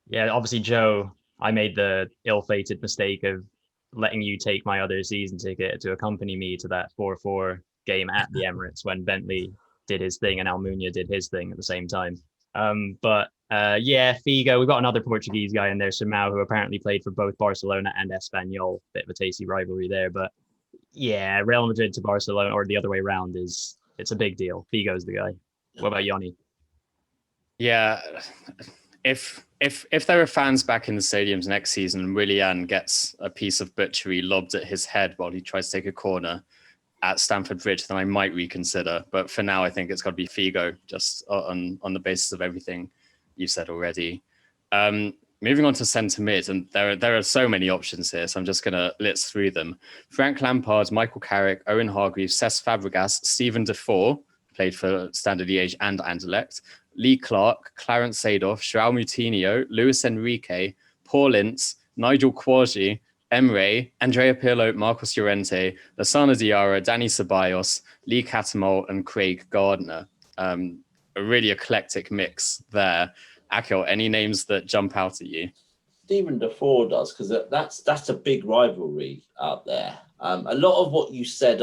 Yeah, obviously, Joe, I made the ill-fated mistake of letting you take my other season ticket to accompany me to that 4-4 game at the Emirates when Bentley did his thing and Almunia did his thing at the same time. But Figo, we've got another Portuguese guy in there, Simão, who apparently played for both Barcelona and Espanyol. Bit of a tasty rivalry there, but yeah, Real Madrid to Barcelona or the other way around it's a big deal. Figo's the guy. What about Yoni? Yeah, if there are fans back in the stadiums next season and Willian gets a piece of butchery lobbed at his head while he tries to take a corner at Stamford Bridge, then I might reconsider. But for now, I think it's got to be Figo, just on the basis of everything you said already. Moving on to centre mid, and there are so many options here, so I'm just going to list through them. Frank Lampard, Michael Carrick, Owen Hargreaves, Cesc Fabregas, Stephen Defoe, played for Standard Liège and Anderlecht, Lee Clark, Clarence Seedorf, João Moutinho, Luis Enrique, Paul Ince, Nigel Quadri, Emre, Andrea Pirlo, Marcos Llorente, Lassana Diarra, Danny Ceballos, Lee Cattermole, and Craig Gardner. A really eclectic mix there. Akhil, any names that jump out at you? Stephen Defoe does, because that's a big rivalry out there. A lot of what you said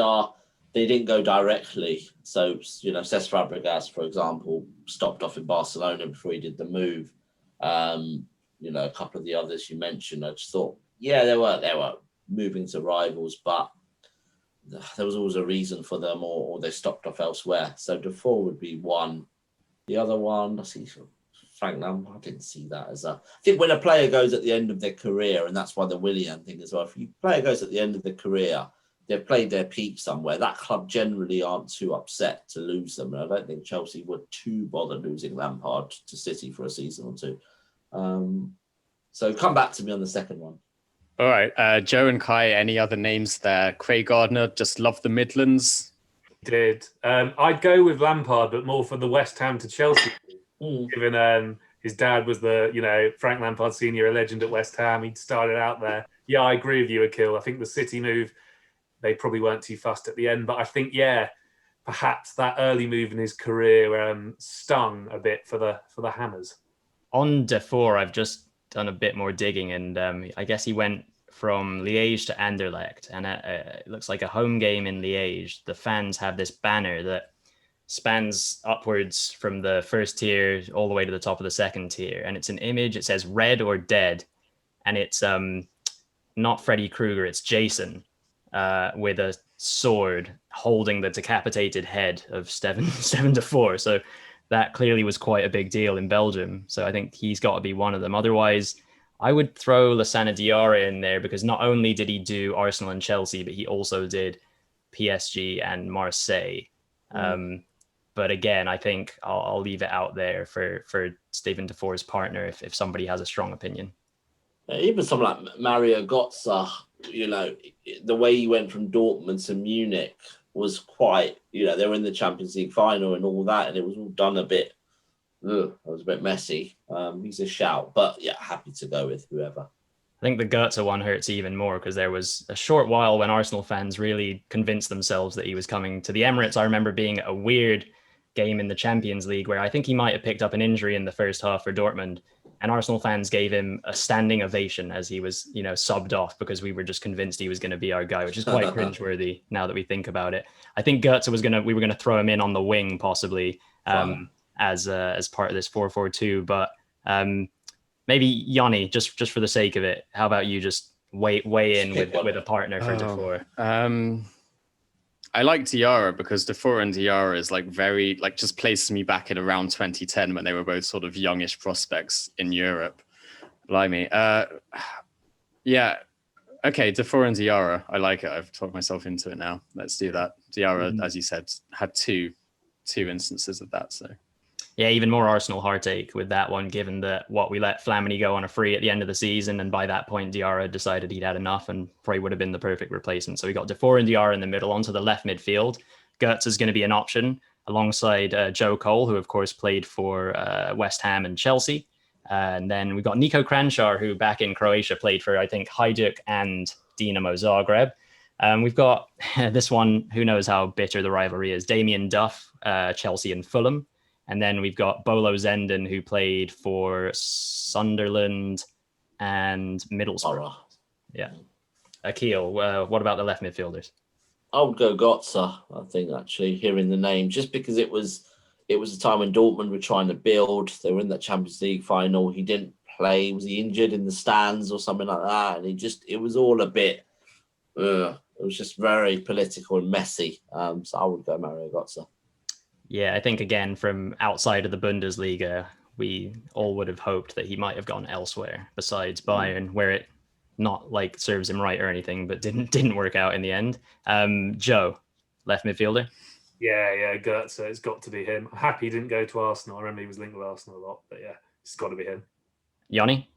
they didn't go directly. So, Cesc Fabregas, for example, stopped off in Barcelona before he did the move. A couple of the others you mentioned, I just thought, yeah, they were moving to rivals, but there was always a reason for them, or they stopped off elsewhere. So Defoe would be one. The other one, I see Frank Lampard, I didn't see that as a. I think when a player goes at the end of their career, and that's why the Willian thing as well. If a player goes at the end of their career, they've played their peak somewhere. That club generally aren't too upset to lose them, and I don't think Chelsea were too bothered losing Lampard to City for a season or two. So come back to me on the second one. All right, Joe and Kai, any other names there? Craig Gardner, just love the Midlands. Did. I'd go with Lampard, but more for the West Ham to Chelsea, given his dad was Frank Lampard Senior, a legend at West Ham. He'd started out there. Yeah, I agree with you, Akhil. I think the City move, they probably weren't too fussed at the end, but I think, perhaps that early move in his career stung a bit for the Hammers. On Defour, I've just done a bit more digging, and I guess he went from Liège to Anderlecht, and it looks like a home game in Liège. The fans have this banner that spans upwards from the first tier all the way to the top of the second tier, and it's an image. It says "Red or Dead," and it's not Freddy Krueger, it's Jason with a sword holding the decapitated head of Steven Defour. So that clearly was quite a big deal in Belgium. So I think he's got to be one of them. Otherwise, I would throw Lassana Diarra in there, because not only did he do Arsenal and Chelsea, but he also did PSG and Marseille. But again, I think I'll leave it out there for Steven Defour's partner if somebody has a strong opinion. Even someone like Mario Götze, the way he went from Dortmund to Munich was quite, they were in the Champions League final and all that, and it was all done a bit, it was a bit messy. He's a shout, but happy to go with whoever. I think the Götze one hurts even more, because there was a short while when Arsenal fans really convinced themselves that he was coming to the Emirates. I remember being a weird game in the Champions League where I think he might have picked up an injury in the first half for Dortmund, and Arsenal fans gave him a standing ovation as he was, subbed off, because we were just convinced he was going to be our guy, which is quite cringeworthy now that we think about it. I think Götze we were going to throw him in on the wing possibly as part of this 4-4-2, but maybe Yoni, just for the sake of it, how about you just weigh in with a partner for Defour? I like Diarra because Defour and Diarra is very just places me back in around 2010 when they were both sort of youngish prospects in Europe. Blimey. Okay, Defour and Diarra. I like it. I've talked myself into it now. Let's do that. Diarra, as you said, had two instances of that. So yeah, even more Arsenal heartache with that one, given that we let Flamini go on a free at the end of the season, and by that point Diarra decided he'd had enough and probably would have been the perfect replacement. So we got Defour and Diarra in the middle. Onto the left midfield, Götze is going to be an option alongside Joe Cole, who of course played for West Ham and Chelsea. And then we've got Nico Kranjčar, who back in Croatia played for, I think, Hajduk and Dinamo Zagreb. We've got this one, who knows how bitter the rivalry is, Damien Duff, Chelsea and Fulham. And then we've got Bolo Zenden, who played for Sunderland and Middlesbrough. Yeah. Akhil, what about the left midfielders? I would go Götze, I think, actually, hearing the name, just because it was a time when Dortmund were trying to build. They were in that Champions League final. He didn't play. Was he injured in the stands or something like that? And it was all a bit, it was just very political and messy. So I would go Mario Götze. Yeah, I think, again, from outside of the Bundesliga, we all would have hoped that he might have gone elsewhere besides Bayern, where it not serves him right or anything, but didn't work out in the end. Joe, left midfielder? Yeah, Götze. It's got to be him. I'm happy he didn't go to Arsenal. I remember he was linked with Arsenal a lot, but yeah, it's got to be him. Yoni?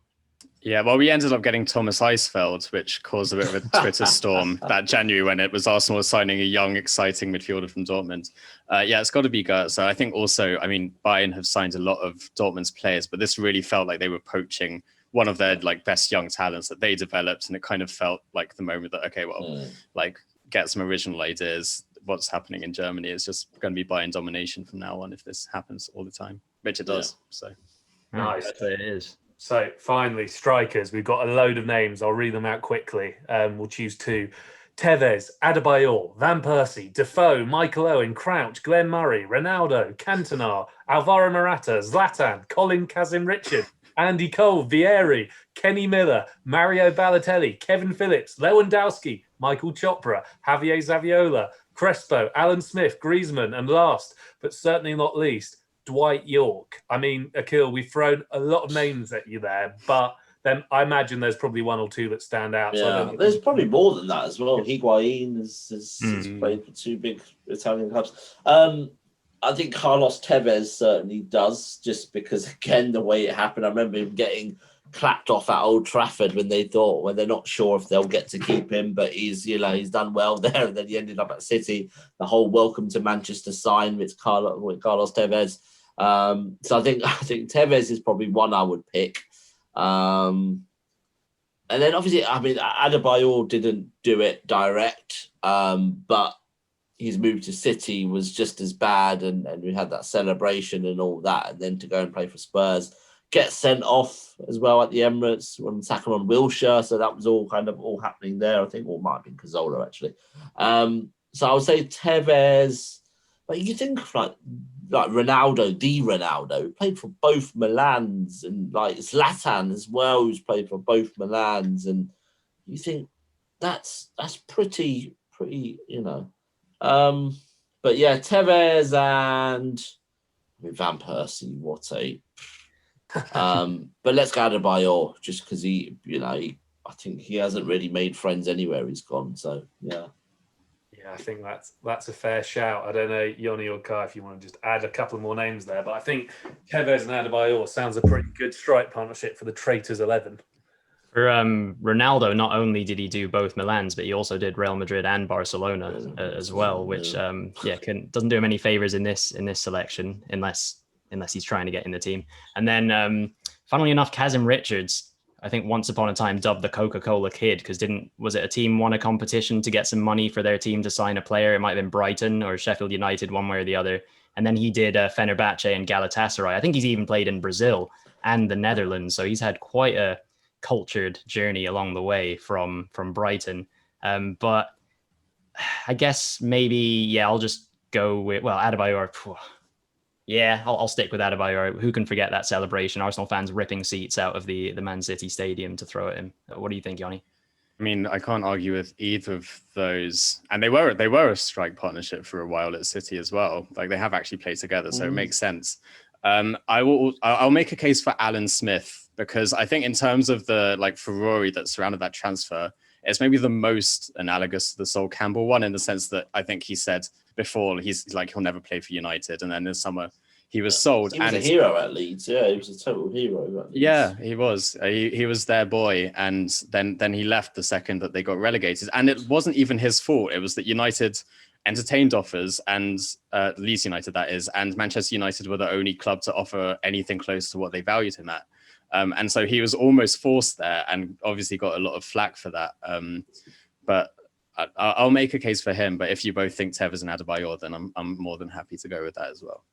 Yeah, well, we ended up getting Thomas Eisfeld, which caused a bit of a Twitter storm that January when it was Arsenal signing a young, exciting midfielder from Dortmund. It's got to be Götze. I think also, Bayern have signed a lot of Dortmund's players, but this really felt like they were poaching one of their best young talents that they developed, and it kind of felt like the moment that, get some original ideas. What's happening in Germany is just going to be Bayern domination from now on if this happens all the time, which it does. So nice. It is. So finally, strikers. We've got a load of names. I'll read them out quickly. We'll choose two. Tevez, Adebayor, Van Persie, Defoe, Michael Owen, Crouch, Glenn Murray, Ronaldo, Cantona, Alvaro Morata, Zlatan, Colin Kazim-Richard, Andy Cole, Vieri, Kenny Miller, Mario Balotelli, Kevin Phillips, Lewandowski, Michael Chopra, Javier Zaviola, Crespo, Alan Smith, Griezmann, and last, but certainly not least, Dwight York. I mean, Akhil, we've thrown a lot of names at you there, but then I imagine there's probably one or two that stand out. Yeah, there's probably more than that as well. Higuain has played for two big Italian clubs. I think Carlos Tevez certainly does, just because, again, the way it happened. I remember him getting clapped off at Old Trafford when they're not sure if they'll get to keep him, but he's done well there, and then he ended up at City. The whole welcome to Manchester sign with Carlos Tevez. So I think Tevez is probably one I would pick. And then obviously, I mean, Adebayor didn't do it direct, but his move to City was just as bad, and we had that celebration and all that, and then to go and play for Spurs, get sent off as well at the Emirates when tackling on Wilshere, so that was all happening there. I think, or it might have been Cazorla actually. So I would say Tevez, but you think like Ronaldo, Ronaldo, played for both Milans, and like Zlatan as well, who's played for both Milans, and you think that's pretty, but yeah, Tevez and Van Persie, what a but let's go Adebayor, just because I think he hasn't really made friends anywhere he's gone. So yeah, I think that's a fair shout. I don't know, Yoni or Kai, if you want to just add a couple more names there, but I think Tevez and Adebayor sounds a pretty good strike partnership for the Traitors 11. For Ronaldo, not only did he do both Milans, but he also did Real Madrid and Barcelona as well, which doesn't do him any favors in this selection unless he's trying to get in the team. And then, funnily enough, Kazim Richards, I think once upon a time dubbed the Coca-Cola Kid, because was it a team won a competition to get some money for their team to sign a player? It might have been Brighton or Sheffield United, one way or the other. And then he did Fenerbahce and Galatasaray. I think he's even played in Brazil and the Netherlands. So he's had quite a cultured journey along the way from Brighton. But I guess maybe, I'll just go with, Adebayor. Yeah, I'll stick with Adebayor. Who can forget that celebration? Arsenal fans ripping seats out of the Man City stadium to throw at him. What do you think, Yoni? I mean, I can't argue with either of those. And they were a strike partnership for a while at City as well. Like, they have actually played together, so it makes sense. I'll make a case for Alan Smith, because I think in terms of the furore that surrounded that transfer, it's maybe the most analogous to the Sol Campbell one, in the sense that I think he said before he's like, he'll never play for United, and then this summer he was sold. He was a hero at Leeds. Yeah, he was a total hero at Leeds. Yeah, he was. He was their boy, and then he left the second that they got relegated. And it wasn't even his fault. It was that United entertained offers, and Leeds United, that is, and Manchester United were the only club to offer anything close to what they valued him at. And so he was almost forced there, and obviously got a lot of flack for that. But I'll make a case for him. But if you both think Tevez and Adebayor, then I'm more than happy to go with that as well.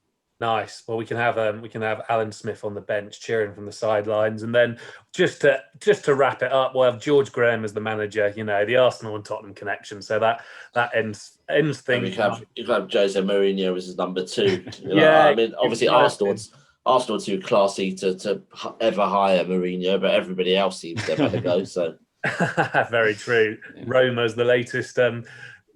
Nice. Well, we can have Alan Smith on the bench cheering from the sidelines, and then just to wrap it up, we'll have George Graham as the manager. The Arsenal and Tottenham connection. So that ends things. You can have Jose Mourinho as his number 2. Yeah, I mean, obviously Arsenal too classy to ever hire Mourinho, but everybody else seems to have to go. So very true. Roma's the latest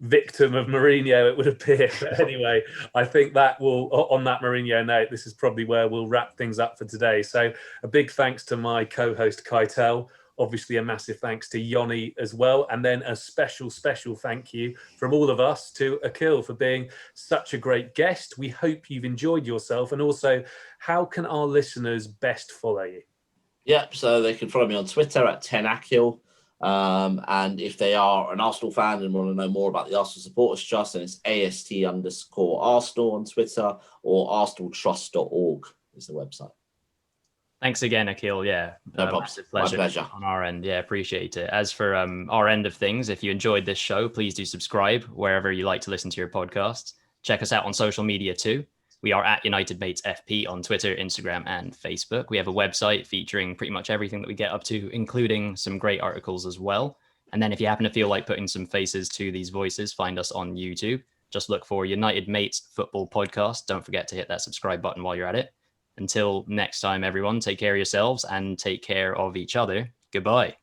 victim of Mourinho, it would appear. But anyway, I think that will, on that Mourinho note, this is probably where we'll wrap things up for today. So a big thanks to my co-host Keitel. Obviously a massive thanks to Yoni as well. And then a special thank you from all of us to Akhil for being such a great guest. We hope you've enjoyed yourself. And also, how can our listeners best follow you? Yep, so they can follow me on Twitter at 10Akhil. And if they are an Arsenal fan and want to know more about the Arsenal Supporters Trust, then it's AST_Arsenal on Twitter, or arsenaltrust.org is the website. Thanks again, Akhil. Yeah, no problem. My pleasure on our end. Yeah, appreciate it. As for our end of things, if you enjoyed this show, please do subscribe wherever you like to listen to your podcasts. Check us out on social media too. We are at United Mates FP on Twitter, Instagram, and Facebook. We have a website featuring pretty much everything that we get up to, including some great articles as well. And then if you happen to feel like putting some faces to these voices, find us on YouTube. Just look for United Mates Football Podcast. Don't forget to hit that subscribe button while you're at it. Until next time, everyone, take care of yourselves and take care of each other. Goodbye.